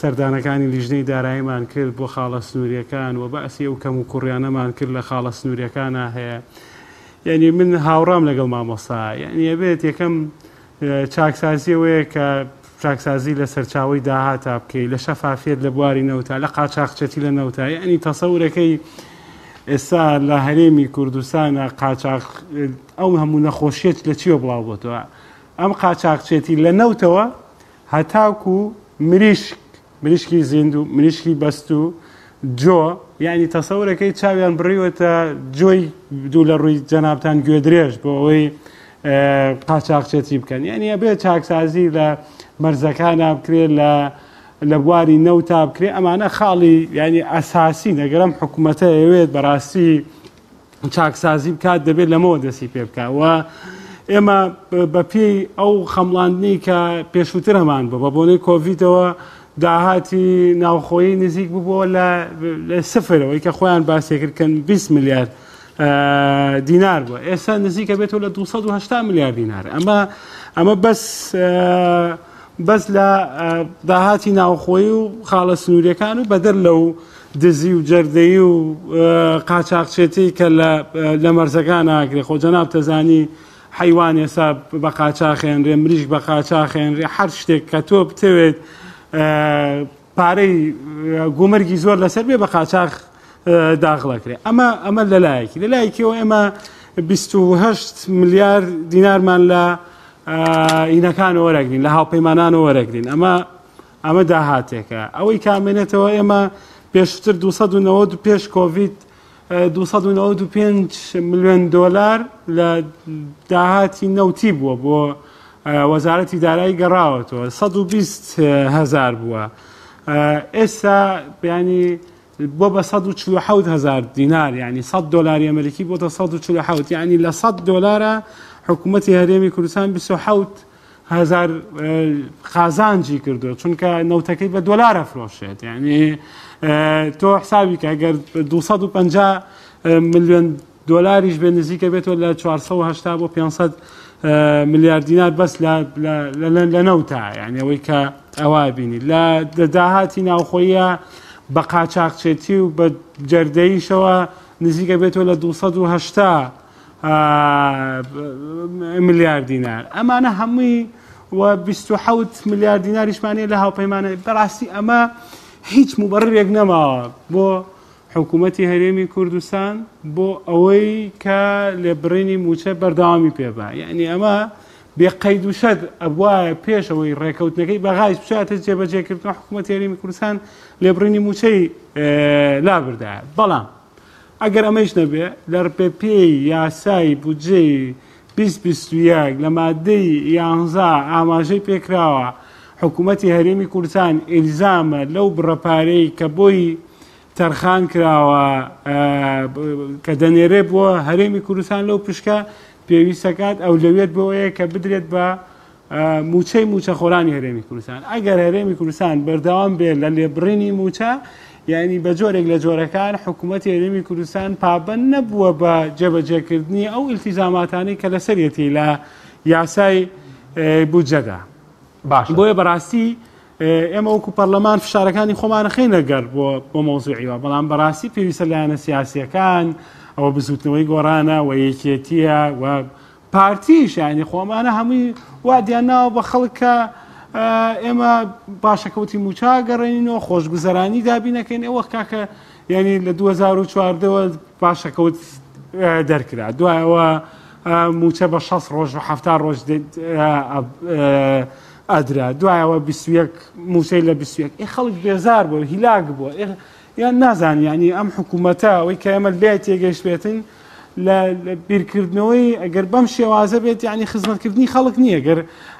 سەردانەکانی لیژنەی داراییمان کرد بۆ خاڵە سنووریەکان و باسی ئەو کەم و کوڕیانەمان کرد لە خاڵە سنووریەکانە هەیە یعنی من هاوڕام لەگەڵ مامۆستا یعنی ئەبێت یەکەم چاکسازیەوەیە کە چاکسازی لە سەرچاوی داهاتا بکەی لە شەفافێت لە بواری نەوتا لە قاچاقچەتی لە نەوتا یعنی تەسەورەکەی ئێستا لە هەرێمی کوردستانە قاچاق ئەو هەموو نەخۆشیێت لە چیوە بڵاو بۆتەوە ئەم قاچاقچێتی لە نەوتەوە هەتاوکو مریشکی زیند و مریشکی بەست و جۆ یعنی تەسەورەکەی چاویان بڕیوەتە جۆی دوو لە ڕووی جەنابتان گوێدرێژ بۆ ئەوەی قاچاقچێتی بکەن یعنی ئەبێت چاکسازی لە مەرزەکانە بکرێت لە لە بواری نەو تا بکرێ ئەمانە خاڵی ینی ئەساسی نەگەرم حکوومەتە ئەوێت بەڕاستی چاکسازی بکات دەبێت لەمەوە دەستی پێ بکەوە ئێمە بە پێی ئەو خەمڵاندنی کە پێشووتر هەمان بوو بە بۆنەی کۆڤیدەوە داهاتی ناوخۆیی نزیک ببووە لە سفرەوەی کە خۆیان باسێکردکەن 20 میلیارد دینار بووە ئێستا نزیکە بێتەوە لە 280 میلیارد دینار ئەمە بەس لە داهاتی ناوخۆیی و خاڵە سنووریەکان و بەدەر لەو دزی و جەردەیی و قاچاقچێتی کە لە مەرزەکان ناگرێت خۆ جەناب تەزانی حیوان ئێستا بە قاچاخێنرێ مریش بە قاچاخێنرێ هەر شتێک کە تۆ بتەوێت پارەی گومەرگی زۆر لەسەر بێ بە قاچاق داخڵەکرێ ئەمە لەلایەکیەوە ئێمە 28 میلیارد دینارمان لە ئینەکانەوە وەرەگرین لە هاوپەیمانانەوە وەرەگرین ئەمە داهاتێکە ئەوەی کامێنێتەوە ئێمە پێشتر 290 پێش کۆڤید 295 میلیۆن دۆلار لە داهاتی نەوتی بووە بۆ وەزارەتی دارایی گەڕاوەتەوە 120,000 بووە ئێستا ینی بۆ بە 147,000 دینار ینی 100 دۆلاری ئەمریکی بۆ 147 ینی لە 100 دۆلارە حکوومەتی هەرێمی کوردستان 27,000 قازانجی کردو چونکە نەوتەکەی بە دۆلارە فرۆشێت ینی تۆ حسابی کە ئەگەر 250 میلیۆن دۆلاریش بێ نزیکە بێتەوە لە 480 بۆ 500 میلیارد دینار بەس لە نەوتە یعنی ئەوەی کە ئەوە بینی لە داهاتی ناوخۆیە بە قاچاقچێتی و بە جەردەییشەوە نزیکە بێتەوە لە 280 میلیارد دینار ئەمانە هەمووی و 27 میلیارد دیناریشمانەیە لە هاوپەیمانە بەڕاستی ئەمە هیچ مبەڕێک نەماوە بۆ حکوومەتی هەرێمی کوردستان بۆ ئەوەی کە لێبڕینی موچە بەردەوامی پێبا یعنی ئەمە بێقەید و شەد ئەبوایە پێشەوەی ڕێکەوتنەکەی بەغایش بچاتە جێبەجێکردنەوە حکوومەتی هەرێمی کوردستان لێبڕینی موچەی لابردایە بەڵام ئەگەر ئەمەش نەبێ لە ڕپێپێی یاسای بودجەی 2021 لە مادەی 11 ئاماژەی پێکراوە حکوومەتی هەرێمی کوردستان ئیلزامە لەو بڕەپارەی کە بۆی تەرخان کراوە کە دەنێرێ بووە هەرێمی کوردستان لەو پشکە پێویستەکات ئەو لەوێت بۆیە کە بدرێت بە موچەی موچەخۆرانی هەرێمی کوردستان ئەگەر هەرێمی کوردستان بەردەوام بێت لە لێبڕینی موچە یعنی بە جۆرێک لە جۆرەکان حکوومەتی هەرێمی کوردستان پابەند نەبووە بە جێبەجێکردنی ئەو ئیلتیزاماتانەی کە لەسەرەتی لە یاسای بودجەدا بۆیە بەڕاستی ئێمە وەکو پەرلەمان فشارەکانی خۆمانە خینەگەر بۆ مۆزوعیوە بەڵام بەڕاستی پێویستە لایەنە سیاسیەکان ئەوە بزوتنەوەی گۆڕانە و یەکێتیە و پارتیش ینی خۆمانە هەمووی وادیانناوە بە خەڵکە ئێمە باشەکەوتی موچا گەڕێنینەوە خۆشگوزەرانی دابینەکەین ئێوە کاکە ینی لە 2014ەوە باشەکەوت دەرکرا دوایەوە موچە بە 6 ڕۆژ و 7 ڕۆژ ئەدرا دوایەوە 21 موچەی لە 21 خەڵک بێزار بووە هیلاک بووە یان نازان ینی ئەم حکوومەتە ئەوەی کە ئێمە لێ تێگەیشت بێتن لە بیرکردنەوەی ئەگەر بەم شێوازە بێت ینی خزمەتکردنی خەڵک نییە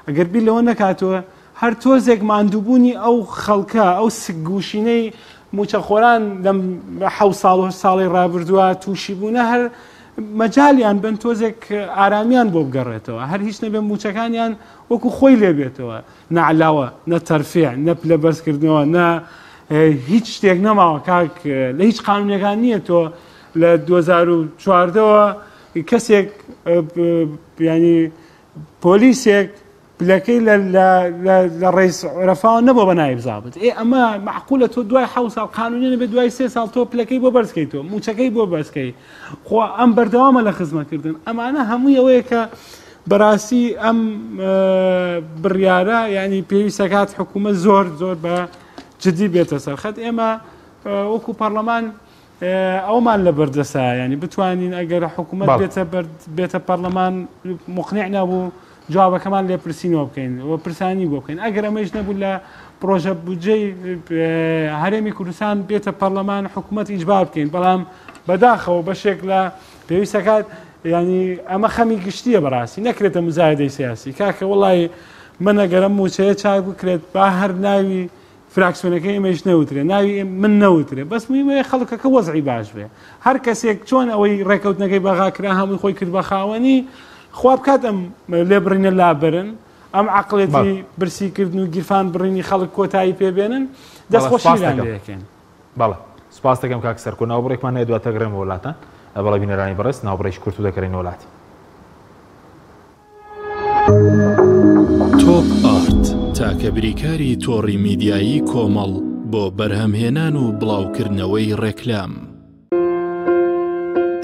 ئەگەر بیر لەوە نەکاتەوە هەر تۆزێک ماندووبوونی ئەو خەڵکە ئەو سگوشینەی موچەخۆران لەم 7 ساڵی ڕابردووە تووشی بوونە هەر مەجالیان بن تۆزێک ئارامیان بۆ بگەڕێتەوە هەر هیچ نەبێ موچەکانیان وەکو خۆی لێبێتەوە نەعلاوە نە تەرفیع نە لە بەرزکردنەوە نە هیچ شتێک نەماوە کاک لە هیچ قانونێکان نییە تۆ لە 2014ەوە کەسێک ینی پۆلیسێک پلەکەی لە ڕێز عرفاوە نەبووە بە نایب زابط ئەمە معقولە تۆ دوای 7 ساڵ قانونی نەبێت دوای 3 ساڵ تۆ پلەکەی بۆ بەرزکەیتەوە موچەکەی بۆ بەرزکەی خۆ ئەم بەردەوامە لە خزمەتکردن ئەمانە هەمووی ئەوەیە کە بەڕاستی ئەم بڕیارە ینی پێویستەکات حکوومەت زۆر بە جدی بێتە سەرخەت ئێمە وەکو پەرلەمان ئەومان لە بەردەسا ینی بتوانین ئەگەر حکوومەت بێتە پەرلەمان مقنیع نەبوو جوابەکەمان لێ پرسینەوە بکەین و پرسانی بۆ بکەین ئەگەر ئەمەش نەبوو لە پرۆژە بودجەی هەرێمی کوردستان بێتە پەرلەمان حکوومەت ئیجبار بکەین بەڵام بەداخەوە بەشێک لە پێویستەکات ینی ئەمە خەمی گشتیە بەڕاستی نەکرێتە مزایدەی سیاسی کاکە وڵی من ئەگەرم موچەیە چاک بکرێت با هەر ناوی فراکسیۆنەکە ئێمەش نەوترێ ناوی من نەوترێ بەس میوەیە خەڵکەکە وەزعی باش بێ هەر کەسێک چۆن ئەوەی ڕێکەوتنەکەی بەغاکرا هەمووی خۆی کرد بە خاوەنی خوا بکات ئەم لێبڕینە لابرن ئەم عقڵێتی برسیکردن و گیرفان بڕینی خەڵک کۆتایی پێبێنن دەستخۆشیان لێکەن بەڵێ سپاس دەکەم کاک سەرکۆ ناوبڕێکمان هەیە دواتە گەڕێمە وڵاتان بەڵێ بینەرانی بەڕێست ناوبڕێکی کورت و دەکەین وڵاتی تۆپ ئارت تاکە بریکاری تۆڕی میدیایی کۆمەڵ بۆ بەرهەمهێنان و بڵاوکردنەوەی ڕێکلام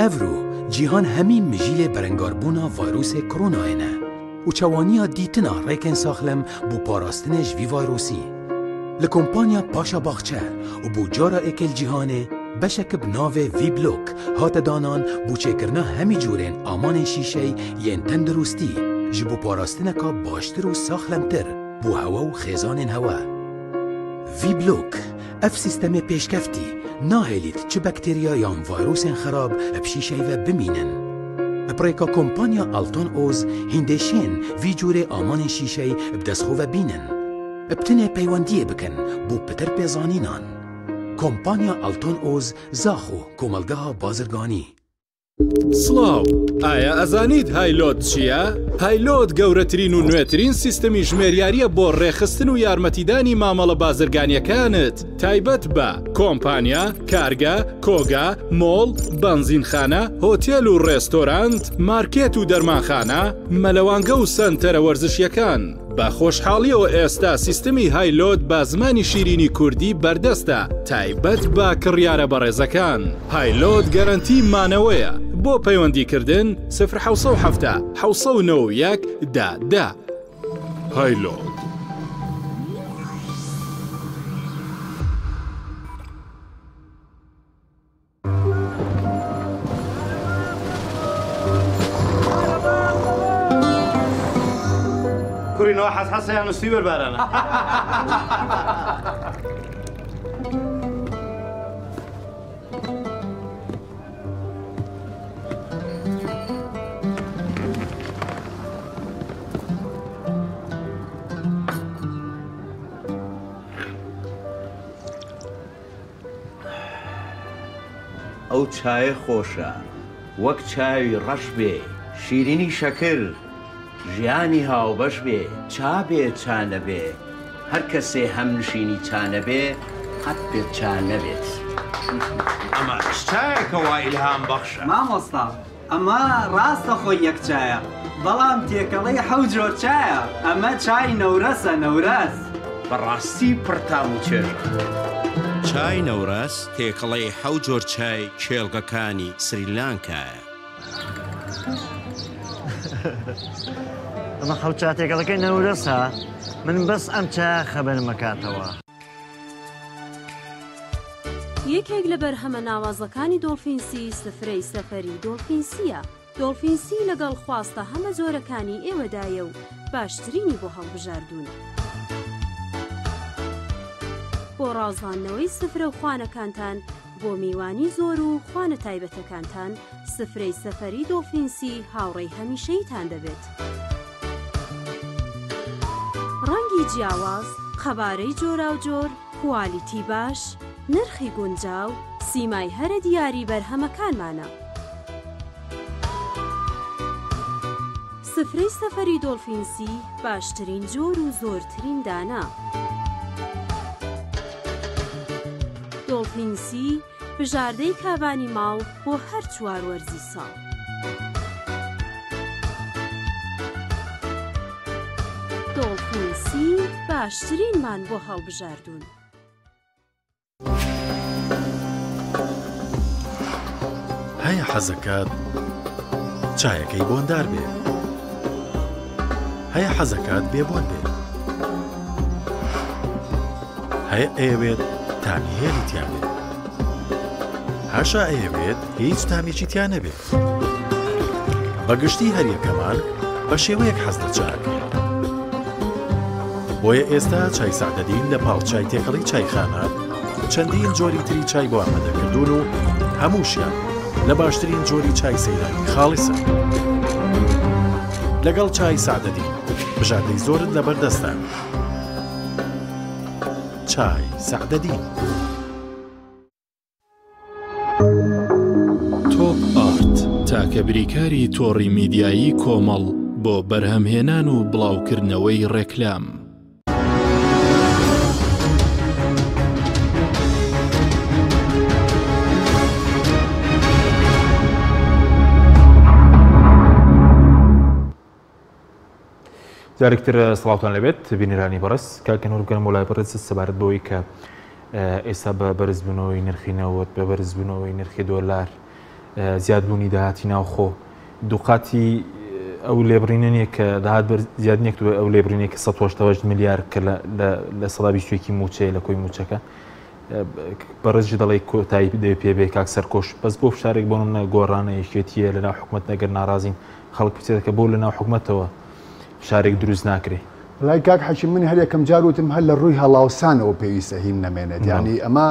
ئەڤرو جیهان هەمی مژیلێ بەرەنگاربوونا ڤایرۆسێ کۆرۆنایەنە و چەوانیە دیتنا ڕێکên ساخلم بۆ پاراستنê ji vî vayrosî li kompanya Paşa Baxçe û bû cara êkel cîhanê beşek bi navê Vblok hate danan bû çêkirina hemî cûrên amanên şîşey yên tendurustî ji bo parastineka baştir û saxlemtir bû hewa û xêzanên hewa. Vblok ev sîstemê pêşkeftî nahêlît çi bakterya yan vayrosên xerab bi şîşey ve bimînin. Pirêka kompanya Alton Oz hîndeşên vî cûrê amanên şîşey bi destxwe ve bînin. Ebtinê peywendiyê bikin bû pitir pêzanînan. Kompanya Alton Oz zaxo komelgeha bazirganî. سڵاو ئایا ئەزانیت هایلۆت چییە؟ هایلۆت گەورەترین و نوێترین سیستەمی ژمێریاریە بۆ ڕێخستن و یارمەتیدانی مامەڵە بازرگانیەکانت تایبەت بە کۆمپانیا، کارگە، کۆگا، مۆڵ، بەنزینخانە، هۆتێل و ڕێستۆرانت، مارکێت و دەرمانخانە، مەلەوانگە و سەنتەرە وەرزشیەکان. بە خۆشحاڵیەوە ئێستا سیستەمی هایلۆت بە زمانی شیرینی کوردی بەردەستە تایبەت بە کڕیارە بەڕێزەکان. هایلۆت گەرانتی مانەوەیە بۆ پەیوەندیکردن 070 791 10 هایلۆت. كورينو حس يعني سيبر بارانا ئەو چایە خۆشە وەک چاوی ڕەش بێ شیرینی شەکر ژیانی هاوبەش بێ چا بێ چا نەبێ هەر کەسێ هەم نشینی چا نەبێ قەت بێت چا نەبێت ئەمە چایەکەوە ئیلهام بەخشە مامۆستا ئەمە ڕاستە خۆی یەک چایە بەڵام تێکەڵەی حەوت جۆر چایە ئەمە چای نەورەسە نەورەس بەڕاستی پڕتام و چێژە چای نەورەس تێکەڵەی حەوت جۆر چای کێڵگەکانی سریلانکایە ئەمە خەوچاتێکەڵەکەی نەورەسە من بەس ئەم چای خەبەر مەکاتەوە یەکێک لە بەرهەمە ناوازەکانی دۆڵفینسی سفرەی سەفەری دۆڵفینسیە. دۆڵفینسی لەگەڵ خواستە هەمە جۆرەکانی ئێوەدایە و باشترینی بۆ هەڵبژاردوون. بۆ ڕازاندنەوەی سفرە و خوانەکانتان بۆ میوانی زۆر و خوانە تایبەتەکانتان سفرەی سەفەری دۆڵفینسی هاوڕێی هەمیشەیتان دەبێت. ڕەنگی جیاواز، خەبارەی جۆرا و جۆر، کوالیتی باش، نرخی گونجاو، سیمای هەرە دیاری بەرهەمەکانمانە. سفرەی سەفەری دۆڵفینسی باشترین جۆر و زۆرترین دانا. دۆڵفینسی بژاردەی کابانی ماڵ بۆ هەر چوار وەرزی ساڵ. دۆڵفینسی باشترینمان بۆ هەڵبژاردوون. هەیە حەزەکات چایەکەی بۆندار بێ هەیە حەزەکات بێبۆن بێ هەیە ئەیەوێت تامی هێلی تیان بێت هاشا ئەیەوێت هیچ تامێکی تیان نەبێت بەگشتی هەریەکەمان بە شێوەیەک حەز لە چاکەیە بۆیە ئێستا چای سعدەدین لە پاڵچای تێکەڵی چایخانە چەندین جۆری تری چای بۆ ئامادەکردوون و هەمووشیان لە باشترین جۆری چای سەیرانی خاڵیسە لەگەڵ چای سعدەدین بژاردەی زۆرت لە بەردەستان چای سعدەدین. تۆپ ئارت تاکە بریکاری تۆڕی میدیایی کۆمەڵ بۆ بەرهەمهێنان و بڵاوکردنەوەی ڕێکلام. جارێکتر سڵاوتان لەبێت بینیرانی بەڕست کاکەنەوە بگەنم وڵای بەڕست سەبارەت بەوەی کە ئێستا بە بەرزبوونەوەی نرخینەوەت بە بەرزبوونەوەی نرخی دۆلار زیادبوونی داهاتی ناوخۆ دووقاتی ئەو لێبڕینێنیە کە داهات زیاد نیەک ئەو لێبرینێک 180 میلیارد کە لە سەدا 20 موچەیە لە کۆی موچەکە بەڕێزی دەڵی کۆتایی دەوێت پێبێ کاک سەرکۆش بەس بۆ شارێک بۆ منە گۆڕانە یەکێتیە لەناو حکوومەت نەگەر ناڕازین خەڵک بچێتەکە بۆ لەناو حکوومەتەوە شارێک دروست ناکرێ. لای کاک حەشی من هەر یەکەم جار وتم هەر لە ڕووی هەڵاوسانەوە پێویستە هین نەمێنێت یعنی ئەمە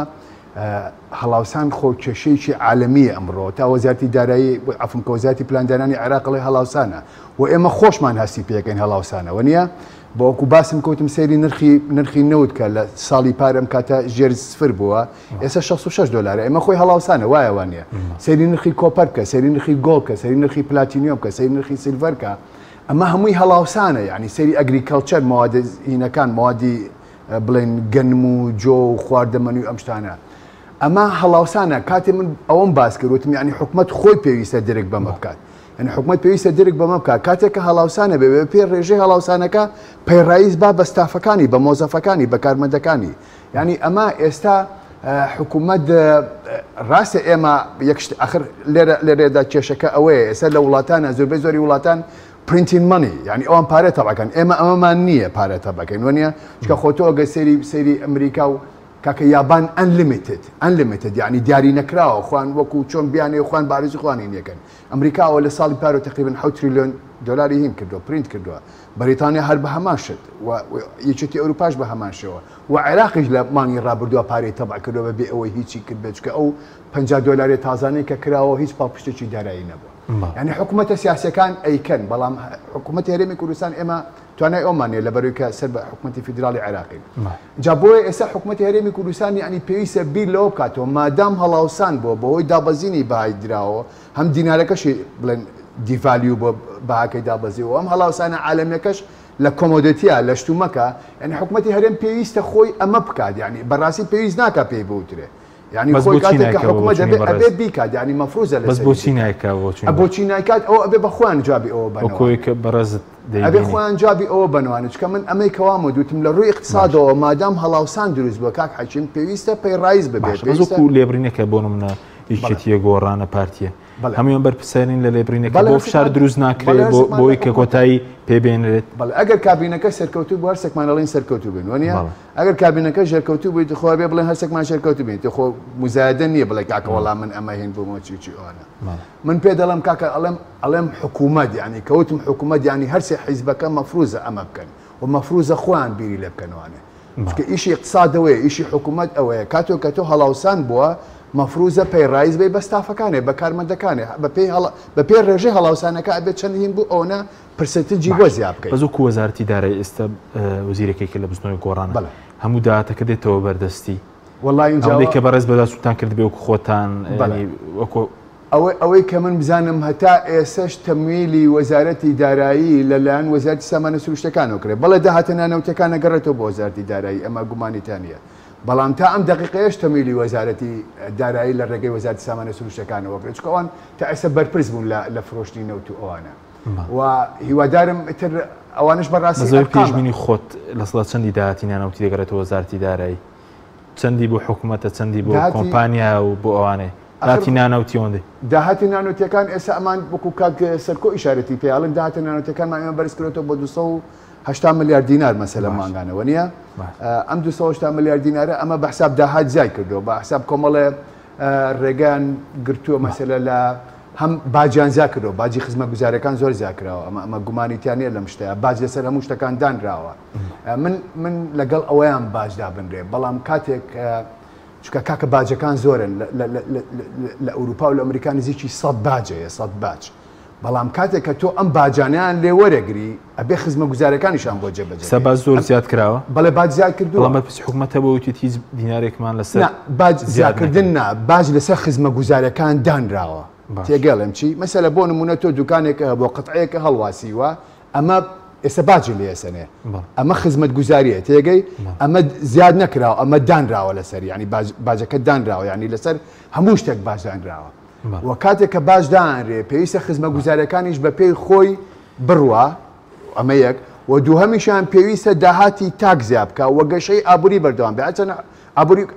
هەڵاوسان خۆ کێشەیەکی عالەمیە ئەمڕۆ تا وەزارەتی دارایی عەفوم کە وەزارەتی پلاندانانی عێراقڵی هەڵاوسانە و ئێمە خۆشمان هەستی پێکەین هەڵاوسانەوە نییە بۆ وەکو باسم کەوتم سەیری نرخی نەوت کە لە ساڵی پارەم کاتە ژێر سفر بووە ئێستا 66 دلار ئێمە خۆی هەڵاوسانە وایە وانە سەیری نرخی کۆپەرکە سەیری نرخی گۆڵکە سەیری نرخی پلاتینیۆم کە سەیری نرخی سیلڤەرکە ئەمە هەمووی هەڵاوسانە یعنی سەیری ئەگریکەڵچەر موادە هینەکان موادی بڵێن گەنم و جۆ و خواردەمەنی و ئەم شتانە ئەمە هەڵاوسانە کاتێ من ئەوەم باس کردوتم یعنی حکوومەت خۆی پێویستە درک بەمە بکات یعنی حکوومەت پێویستە درک بەمە بکات کاتێک کە هەڵاوسانە بێ پێ ڕێژەی هەڵاوسانەکە پەیڕایز با بە ستافەکانی بە مۆزەفەکانی بە کارمەندەکانی یعنی ئەمە ئێستا حکوومەت ڕاستە ئێمە یەکشت ئەخر لێرێدا کێشەکە ئەوەیە ئێستا لە وڵاتانە زۆربەی زۆری وڵاتان پرینتین مەنی یعنی ئەوان پارێ تەبەکەن ئێمە ئەمەمان نییە پارێ تەبەکەین وەنیە چکە خۆتۆ ئەگە سەیری ئەمریکا و کاکە یابان ئەنلیمیتد یعنی دیاری نەکراوە خوان وەکو چۆن بیانێ خوان بارزی خوانی یەکەن ئەمریکاەوە لە ساڵی پارۆ تقریبن 7 تریلیۆن دلاری هین کردو پرینت کردووە بەریتانیا هەر بە هەمان شت یەکێتی ئەوروپاش بە هەمانشەوە و عێراقیش لە مانگی ڕابردووە پارەی تەبع کردەوە بێ ئەوەی هیچی کرد بێت چکە ئەو 50 دلاری تازانەی کە کراوە هیچ پاڵپشتێکی دارایی نەبوو یعنی حکوومەتە سیاسەکان ئەیکەن بەڵام حکوومەتی هەرێمی کوردستان ئێمە توانای ئەومانێ لە بەروی کە سەر بە حکوومەتی فیدرالی عێراقی جا بۆیە ئێستا حکوومەتی هەرێمی کوردستان یعنی پێویستە بیر لەوە بکاتەوە مادام هەڵاوسان بۆ بەهۆی دابەزینی بەهای دراوە هەم دینارەکەشی بڵێن دیڤالیو بۆ بەهاکەی دابەزیەوە ئەم هەڵاوسانە عالەمیەکەش لە کۆمۆدەتیە لە شتومەکە یعنی حکوومەتی هەرێم پێویستە خۆی ئەمە بکات یعنی بەڕاستی پێویست ناکە پێی بوترێ یعنی خۆی کاتێک کە حکوومەت ئەبێ بیکات یعنی مەفروزە بەس بۆچی نایکات بۆچی نایکات ئەو ئەبێ بە خۆیان جوابی ئەوە بنەوە کە بەڕێزت ئەبێ خۆیان جوابی ئەوە بنەوانە چکە من ئەمەی کەوامە دوتم لە ڕووی اقتصادەوە مادام هەڵاوسان دروست بووە کاک حەکیم پێویستە پەیڕایز ببێت وەکو لێبرینێکە بۆ منە یەکێتیە گۆڕانە پارتیە هەمویان بەرپرسێنین لە لێبرینێکە بۆ فشار دروست ناکرێت بۆی کە کۆتایی پێبێنرێت بەڵێ ئەگەر کابینەکە سەرکەوتوو بوو هەرسێکمان دەڵێن سەرکەوتوو بن وانە ئەگەر کابینەکە ژێرکەوتوو بوویت خۆ بێ بڵێن هەرسێکمان ژێرکەوتوو بێت خۆ مزایدە نییە بڵێ کاکە وەڵام من ئەمە هێن بوومەوە چی ئەوانە من پێ دەڵم کاکە ئەڵێم حکوومەت یعنی کەوتم حکوومەت یعنی هەرسێ حیزبەکە مەفروزە ئەمە بکەن و مەفروزە خۆیان بیری لێ بکەنوانێ چکە ئیشی اقتصادەوەیە ئیشی حکوومەت ئەوەیە کاتۆ کە تۆ هەڵاوسان بووە مەفروزە پەیڕایز بێ بە ستافەکانێ بە کارمەندەکانێ بە پێ ڕێژەی هەڵاوسانەکە ئەبێت چەندین بوو ئەوە پرسنتیجی بۆ زیاد بکەیت بەزوو وەزارەتی دارایی ئێستا وەزیرێکی لە بزنەوەی گۆڕان هەموو داهاتەکە دێتەوە بەردەستی وەڵای ئەوەی کە بەڕێز بەداستان کرد بێ وەکو خۆتان وەکو ئەوەی کە من بزانم هەتا ئێسش تەمویلی وەزارەتی دارایی لەلایەن وەزارەتی سامانە سروشتەکانەوە کرێت بەڵێ داهاتە نانەوتەکان نەگەڕێتەوە بۆ وەزارەتی دارایی ئەمە گومانیتانە بەڵام تا ئەم دقیقەیەش تەمویلی وەزارەتی دارایی لە ڕێگەی وەزارەتی سامانە سروشتەکانەوە کرێت چکە ئەوان تا ئێستا بەرپرس بوون لە فرۆشتی نەوت و ئەوانە و هیوادارم ئیتر ئەوانش بەڕاستی پێشبینی خۆت لە سڵ چەندی داهاتی نانەوتی دەگەڕێتەوە وەزارەتی دارایی چەندی بۆ حکوومەتە چەندی بۆ کۆمپانیا و بۆ ئەوانێ داهاتی نانەوتیۆندی داهاتی نانوتیەکان ئێستا ئەمان وەکو کاک سەرکۆ ئیشارەتی پێیاڵن داهاتە نانوتەکانمان ئێمە بەرز کردێتەوە بۆ 280 ملیار دینار مەسەلە مانگانەوە نییە ئەم 280 ملیار دینارە ئەمە بە حساب داهات زای کردو بە حساب کۆمەڵێ ڕێگان گرتووە مەسەلە لە هەم باجیان زیا کردەوە باجی خزمە گوزارەکان زۆر زیاکراوە ئەمە گومانیتیانە لەم شتەیە باج لەسەر هەموو شتەکان دانراوە من لەگەڵ ئەوەیان باشدا بنرێ بەڵام کاتێک چکە کاکە باجەکان زۆرن لە ئەوروپا و لە ئەمریکا نزیکی 100 باجەیە 100 باج بەڵام کاتێک کە تۆ ئەم باجانیان لێ وەرەگری ئەبێ خزمە گوزارەکانیشان بۆ جێبەجێ سەبا زۆر زیاد کراوە بەڵێ باج زیاد کردووە بەڵام بەپرسی حکوومەتە بۆ وتی هیچ دینارێکمان لەسەر باج زیادکردن نا باج لەسەر خزمە گوزارەکان دانراوە تێگەڵم چی مەسەلە بۆ نمونە تۆ دوکانێکە بۆ قەتعەیەکە هەڵواسیوە ئەمە ئێستا باجی لێسەنێ ئەمە خزمەت گوزاریە تێگەی ئەمە زیاد نەکراوە ئەمە دانراوە لەسەر ینی باجەکە دانراوە ینی لەسەر هەموو شتێک باج دانراوە وە کاتێک کە باش دانرێ پێویستە خزمە گوزارەکانیش بە پێی خۆی بڕوە ئەمە یەک و دووهەمیشان پێویستە داهاتی تاک زیاب بکە وە گەشەی ئابووری بەردەوام بێ ئەچەن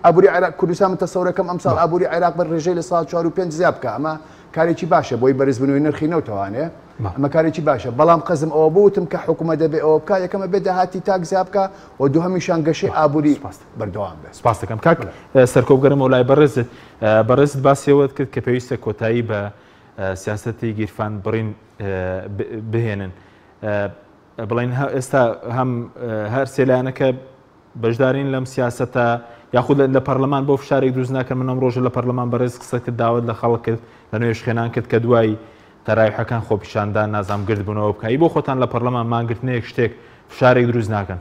ئابووری عێراق کوردستان تەسەورەکەم ئەمساڵ ئابووری عێراق بە ڕێژەی لە ساڵ 4 و 5 زیاب بکە ئەمە کارێکی باشە بۆی بەرزبوونەوەی نرخی نەوتوانێ ئەمە کارێکی باشە بەڵام قەزم ئەوە بوتم کە حکوومەت دەبێ ئەوە بکە یەکەمە بێ داهاتی تاک زیاب بکە و دووهەمیشان گەشەی ئابووری بەردەوام بێت سپاس دەکەم کاک سەرکۆبگەرم وڵای بەڕێزت باسیەوەت کرد کە پێویستە کۆتایی بە سیاسەتی گیرفان بڕین بهێنن بڵین ئێستا هەم هەر سێلایەنەکە بەشدارین لەم سیاسەتە یاخود لە پەرلەمان بۆ فشارێک دروست ناکەن منەم ڕۆژە لە پەرلەمان بەڕێز قسە کرد داوت لە خەڵک کرد لە نوێ شخێنان کرد کە دوای تەرایحەکان خۆپیشاندان نازام گرت بوونەوە بکایی بۆ خۆتان لە پەرلەمان ماگرتنەیەک شتێک فشارێک دروست ناکەن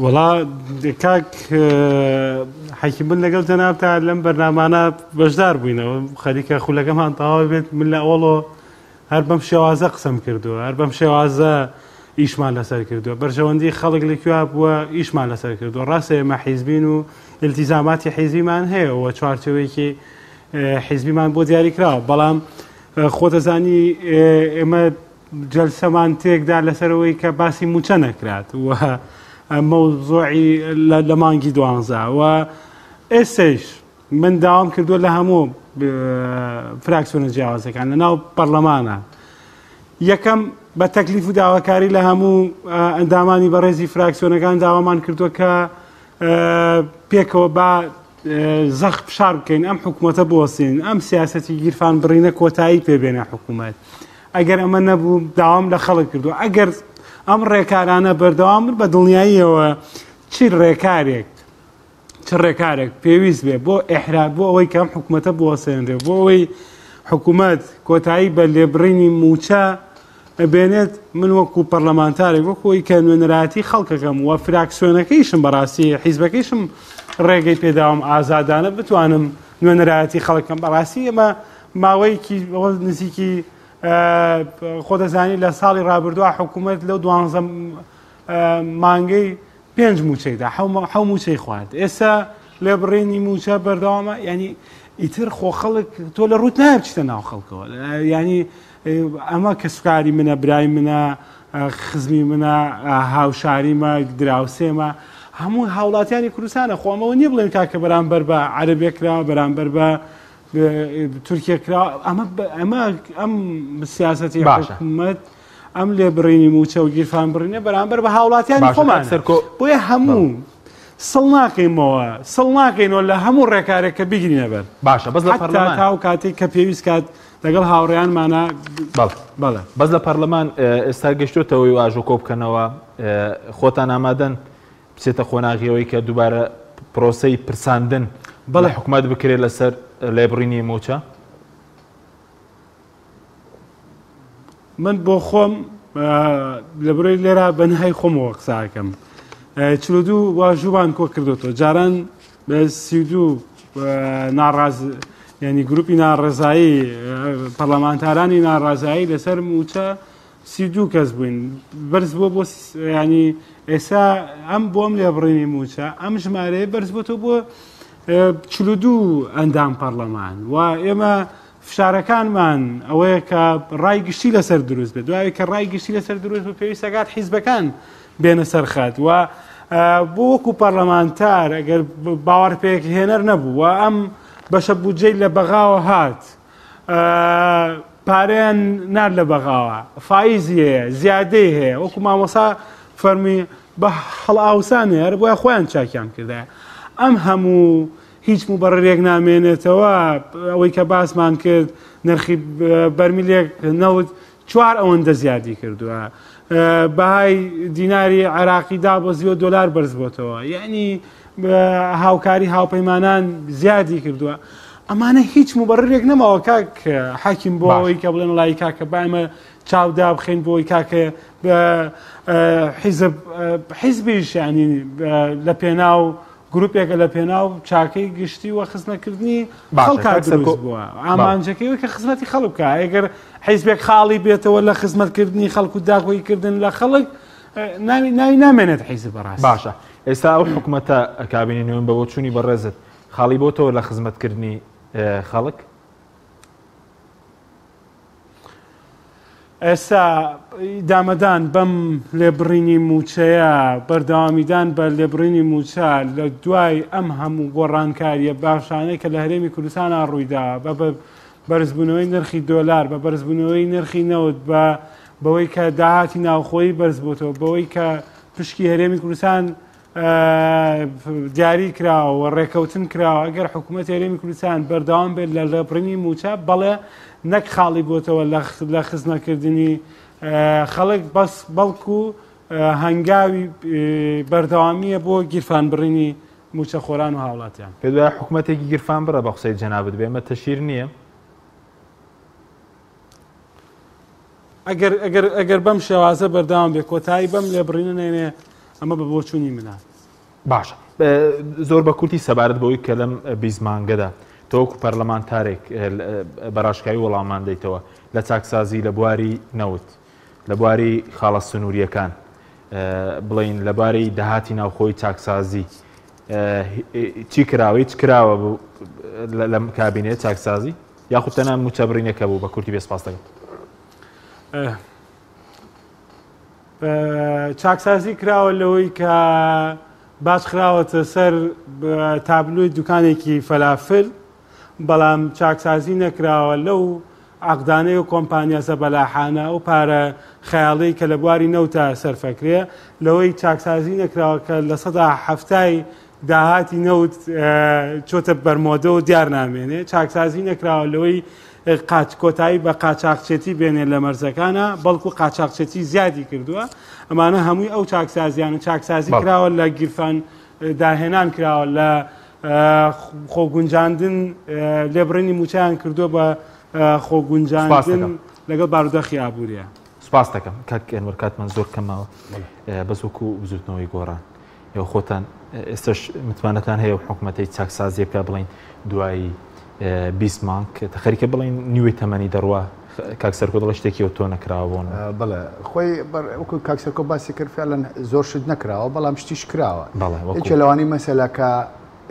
وڵا کاک حەکیمبوون لەگەڵ جەنابتا لەم بەرنامانە بەشدار بووینەوە خەریکە خولەکەمان تەواو بێت من لە ئەوڵۆ هەر بەم شێوازە قسەم کردووە هەر بەم شێوازە ئیشمان لەسەر کردووە بەرژەوەندی خەڵک لەکوێ بووە ئیشمان لەسەر کردووە ڕاستە ئێمە حیزبین و التیزاماتی حیزبیمان هەیە و چوارچێوەیەکی حیزبیمان بۆ دیاری کراوە بەڵام خۆتەزانی ئێمە جەلسەمان تێکدا لەسەرەوەی کە باسی موچە نەکرات و مەوزوعی لە مانگی 12 و ئێستش من داوام کردووە لە هەموو فراکسیۆنە جیاوازەکان لە ناو پەرلەمانە یەکەم بە تەکلیف و داواکاری لە هەموو ئەندامانی بەڕێزی فراکسیۆنەکان داوامان کردووە کە پێکەوە بە زەخ فشار بکەین ئەم حکوومەتە بوەستین ئەم سیاسەتی گیرفان بڕینە کۆتایی پێبێنە حکوومەت ئەگەر ئەمە نەبوو داوام لە خەڵک کردو ئەگەر ئەم ڕێکارانە بەردەوام بە دڵنیاییەوە چی ڕێکارێک پێویست بێ بۆ ئێحرات بۆ ئەوەی کەم حکوومەتە بوەسێنرێ بۆ ئەوەی حکوومەت کۆتایی بە لێبڕینی موچە بێنێت من وەکو پەرلەمانتارێک وەکوی کە نوێنەراتی خەڵکەکەم وە فراکسیۆنەکەیشم بەڕاستی حیزبەکەیشم ڕێگەی پێداوم ئازادانە بتوانم نوێنەراتی خەڵکەم بەڕاستی ئەمە ماوەیەکی نزیکی خۆدەزانی لە ساڵی ڕابردووە حکوومەت لەو 12 مانگەی 5 موچەیدا حەو موچەی خوارد ئێستا لێبڕینی موچە بەردەوامە ینی ئیتر خۆ خەڵک تۆ لە ڕوت نایە بچیتە ناو خەڵکەوە ینی ئەمە کەسکاری منە برای منە خزمی منە هاوشاریمە دراوسێمە هەموو هاوڵاتیانی کوردستانە خۆمەوە نییە بڵێن کاکە بەرامبەر بە عەرەبێکراوە بەرامبەر بە تورکیەکراوە ئەمە ئەم سیاسەتی حکوومەت ئەم لێبڕینی موچە و گیرفان بڕینە بەرامبەر بە هاوڵاتیانی خۆمان بۆیە هەموو سڵ ناکەینەوە لە هەموو ڕێکارێک کە بگرینە بەر باشە بەس لە پەرلەمان تا و کاتێک کە پێویست کات لەگەڵ هاوڕێیانمانە بەڵێ بەس لە پەرلەمان ئێستا گەشتوتەوەی واژۆ کۆ بکەنەوە خۆتان ئامادەن بچێتە خۆناغیەوەی کە دووبارە پرۆسەی پرساندن بەڵێ حکوومەت بکرێت لەسەر لێبڕینی موچە من بۆ خۆم لەبڕی لێرە بەنهای خۆمەوە قساکەم 42 واژووان کۆ کردوەوە جاران بە 32 ناڕاز ینی گروپی ناڕێزایی پەرلەمانتارانی ناڕازایی لەسەر موچە 32 کەس بووین بەرز بووە بۆ ینی ئێستا ئەم بۆم لێبڕینی موچە ئەم ژمارەیە بەرز بۆتەوە بۆ 42 ئەندام پەرلەمان و ئێمە فشارەکانمان ئەوەیە کە ڕای گشتی لەسەر دروست بێت دوای کە ڕای گشتی لەسەر دروست بوو پێویستەکات حیزبەکان بێنە سەرخات و بۆ وەکو پەرلەمانتار ئەگەر باوەڕ پێک هێنەر نەبوو و ئەم بەشە بودجەی لە بەغاوە هات پارەیان نار لە بەغاوە فایزی هەیە زیادەی هەیە وەکو مامۆسا فەرمی بە هەڵئاوسان هەیە بۆیە خۆیان چاکیان کردە ئەم هەموو هیچ مبەرڕێک نامێنێتەوە ئەوەی کە باسمان کرد نرخی بەرمیلێک نەوت 4 ئەوەندە زیادی کردووە بەهای دیناری عێراقی دابەزیوە دۆلار بەرز بۆتەوە یعنی هاوکاری هاوپەیمانان زیادی کردووە ئەمانە هیچ مبڕێک نەماوە کاک حاکیم بۆ ئەوەی کە بڵێن وڵی کاکە بامە چاودا بخێن بۆی کاکە حیزبیش ینی لە پێناو گروپێکە لە پێناو چاکەی گشتی و خزمەتکردنی خەڵک بووە ئامانجەکەی کە خزمەتی خەڵک بکە ئەگەر حیزبێک خاڵی بێتەوە لە خزمەتکردنی خەڵک و داخۆیکردن لە خەڵک ناوی نامێنێت حیزب بەڕاست باشە ئێستا ئەو حکوومەتە ئەکابینی نوێن بەوە چوونی بەڕێزت خاڵی بۆتەوە لە خزمەتکردنی خەڵک ئێستا دامەدان بەم لێبڕینی موچەیە بەردەوامیدان بە لێبڕینی موچە لە دوای ئەم هەموو گۆڕانکاریە باشانەی کە لە هەرێمی کوردستانە ڕوویدا بە بەرزبوونەوەی نرخی دۆلار بە بەرزبوونەوەی نرخی نەوت بەوەی کە داهاتی ناوخۆیی بەرز بۆتەوە بەوەی کە پشکی هەرێمی کوردستان دیاری کراوە ڕێکەوتن کراوە ئەگەر حکوومەت هەرێمی کوردستان بەردەوام بێت لە لێبڕینی موچە بەڵێ نەک خاڵی بۆتەوە لە خزمەتکردنی خەڵک بەس بەڵکو هەنگاوی بەردەوامیە بۆ گیرفان بڕینی موچە خۆران و هاوڵاتیان پێ دوای حکوومەتێکی گیرفان بڕە بە قسەی جەنابەت بێمە تەشیر نییە ئەگەر بەم شێوازە بەردەوام بێ کۆتایی بەم لێبڕینە نێنێ ئەمە بە بۆچوونی منە باشە زۆر بە کورتی سەبارەت بەوەی کە لەم بیزمانگەدا تۆکو پەرلەمانتارێک بەڕاشکایی وەڵامان دەیتەوە لە چاکسازی لە بواری نەوت لە بواری خاڵە سنووریەکان بڵین لەبارەی داهاتی ناوخۆی چاکسازی چی کراوە هیچ کراوە لەم کابینێت چاکسازی یاخود تەنها موچەبڕینەکە بوو بە کورتی بێسپاس دەکەم چاکسازی کراوە لەوەی کە باش خراوەتە سەر تابلوی دوکانێکی فەلافل بەڵام چاکسازی نەکراوە لەو عقدانەی و کۆمپانیاسە بەلاحانە و پارە خەیاڵی کە لە بواری نەوتە سەرفەکرێ لەوەی چاکسازی نەکراوە کە لە سەدا هەفتای داهاتی نەوت چۆتە بەرمۆدە و دیار نامێنێ چاکسازی نەکراوە لەوەی کۆتایی بە قاچاقچێتی بێنێ لە مەرزەکانە بەڵکو قاچاقچێتی زیادی کردووە ئەمانە هەمووی ئەو چاکسازیانە چاکسازی کراوە لە گیرفان داهێنان کراوە لە خۆگونجاندن لێبڕینی موچیان کردووە بە خۆگونجاندن لەگەڵ بارودۆخی ئابووریە سوپاس دەکەم کاک ئەنوەر کاتمان زۆر کەماوە بەس وەکو بزوتنەوەی گۆڕان یا خۆتان ئێستش متمانەتان هەیە و حکوومەتەی چاکسازیە بکە بڵین دوایی 20 مانگ خەریکە بڵین نیوەی تەمەنی دەڕوا کاکسەرکۆ دڵ شتێکیەوە تۆ نەکراوەبوون بڵێ خۆی وەکو کاکسەرکۆ باسی کرد فعلەن زۆر شت نەکراوە بەڵام شتیش کراوە هیچ لەوانی مەسەلەکە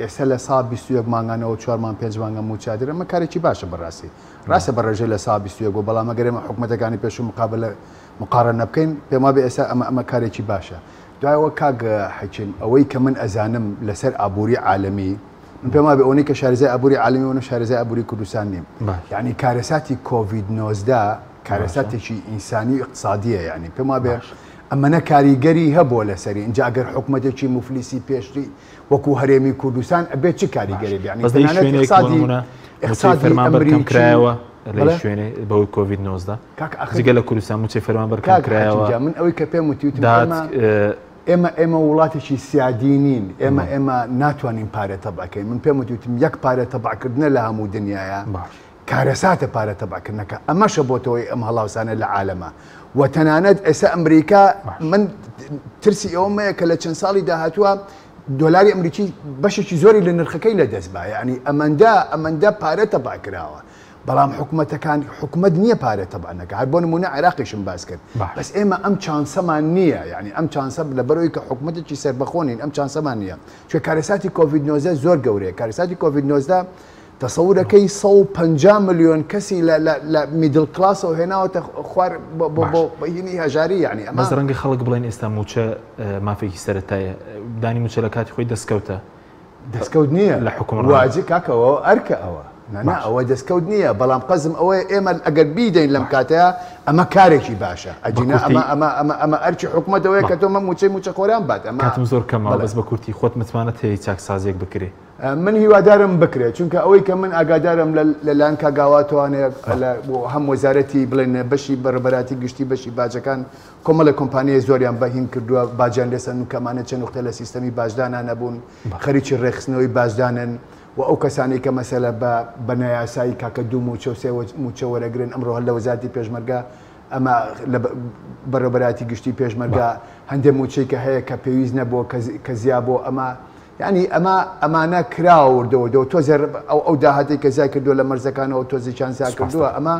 ئێستا لە سا 21 مانگانەوە 4 مان 5 مانگە موچادرە ئەمە کارێکی باشە بەڕاستی ڕاستە بەڕێژەی لە سا 21 بۆ بەڵام ئەگەرێمە حکوومەتەکانی پێش و مقارن نەبکەین پێما بێ ئێستا ئەمە کارێکی باشە دوایەوە کاگ حەکیم ئەوەی کە من ئەزانم لەسەر ئابووری عالەمی من پێما بێ ئەوەی کە شارەزای ئابووری عالەمی و شارەزای ئابووری کوردستان نیم یعنی کارەساتی کۆڤید 19 کارەساتێکی ئینسانی و اقتصادیە یعنی پێما بێ ئەمەنە کاریگەری هەبووە لەسەری اینجا ئەگەر حکوومەتێکی مفلیسی پێشتری وەکو هەرێمی کوردستان ئەبێت چ کاریگەری فەرمان بەرکەم کرایەوە لە شوێنێ بەوەی کۆڤید 19 جگە لە کوردستان موچەی فەرمان بەرکەم کرایەوە من ئەوەی کە پێم وتیوتم ئێمە وڵاتێکی سیادی نین ئێمە ناتوانین پارە تەبعکەین من پێم وتیوتم یەک پارە تەبعکردنە لە هەموو دنیاە کارەساتە پارە تەبعکردنەکە ئەمەشە بۆتەوەی ئەم هەڵاوسانە لە عالەمە و تەنانەت ئێستا ئەمریکا من ترسی ئەومەیە کە لە چەند ساڵی داهاتووە دۆلاری ئەمریکی بەشێکی زۆری لە نرخەکەی لە دەست با ینی ئەمەندە پارە تەبع کراوە بەڵام حکوومەتەکان حکوومەت نییە پارە تەبعەکە هەر بۆ نمونە عێراقیشم باس کرد بەس ئێمە ئەم چانسەمان نییە ینی ئەم چانسە لە بەرەوەی کە حکوومەتێکی سەربەخۆنین ئەم چانسەمان نییە چون کارەساتی کۆڤید 19 زۆر گەورەیە کارەساتی کۆڤید 19 تەسەورەکەی 150 ملیۆن کەسی لە میدل کلاسەوە هێناوەتە خوار بەهینی هەژاری یعنی بەس ڕەنگە خەڵک بڵێن ئێستا موچە مافێکی سەرەتایە دانی موچە لە کاتی خۆی دەستکەوتە دەستکەوت نییە لە حکوومەت واجی کاکەوە ئەرکە ئەوە ئەوە دەستکەوت نییە بەڵام قەزم ئەوەیە ئێمە ئەگەر بیدەین لەم کاتەیە ئەمە کارێکی باشە ئەجینە ئەمە ئەرچی حکوومەتەوەیە کە تۆمە موچە خۆران بات ئەمە کاتم زۆر کەمەوە بەس بە کورتی خۆت متمانەت هەیە چاکسازێک بکرێ من هیوادارم بکرێت چونکە ئەوەی کە من ئاگادارم لەلایەن کاگاواتوانێت هەم وەزارەتی بڵێن بەشی بەڕێبەراتی گشتی بەشی باجەکان کۆمەڵە کۆمپانیای زۆریان بەهین کردووە باجیان لێسەن و کەمانە چەند نوختە لە سیستەمی باشدانان نەبوون خەریکی ڕێخستنەوەی باشدانن و ئەو کەسانی کە مەسەلە بە نایاسایی کاکە دوو موچە و سێ موچە وەرەگرن ئەمڕۆ هەر لە وەزارەتی پێشمەرگە ئەمە بەڕێوەبەراتی گشتی پێشمەرگە هەندێک موچەی کە هەیە کە پێویست نەبووە کە زیا بۆ ئەمە ینی ئەمانە کراوەوردەوە تۆزێ ئەو داهاتی کە زای کردووە لە مەرزەکانەوە تۆزی چانسا کردووە ئەمە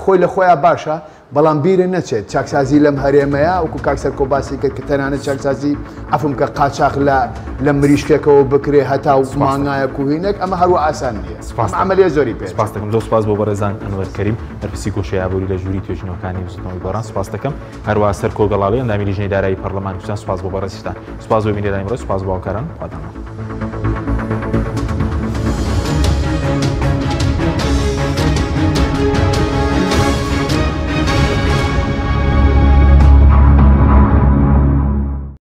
خۆی لە خۆیان باشە بەڵام بیرە نەچێت چاکسازی لەم هەرێمەیە وەکو کاکسەر کۆباسی کرد کە تەنانەت چاکسازی ئەفم کە قاچاق لە مریشکێکەوە بکرێ هەتا و مانگایە کوهینێک ئەمە هەروە ئاسان نیە عملیە زۆری پێ سپاس دەکەم زۆر سپاس بۆ بەڕێزان ئەنوەر کەریم هەرپرسی گۆشەی ئابووری لە ژووری توێژینەوەکانی وزەتەوەی گۆڕان سپاس دەکەم هەروە سەر کۆگەڵاڵی ئەندامی لیژنەی دارایی پەرلەمان کوردستان سپاس بۆ بەڕێزیتان سپاس بۆ بینێرانی ڕۆژ سپاس بۆ هاوکاران خواتان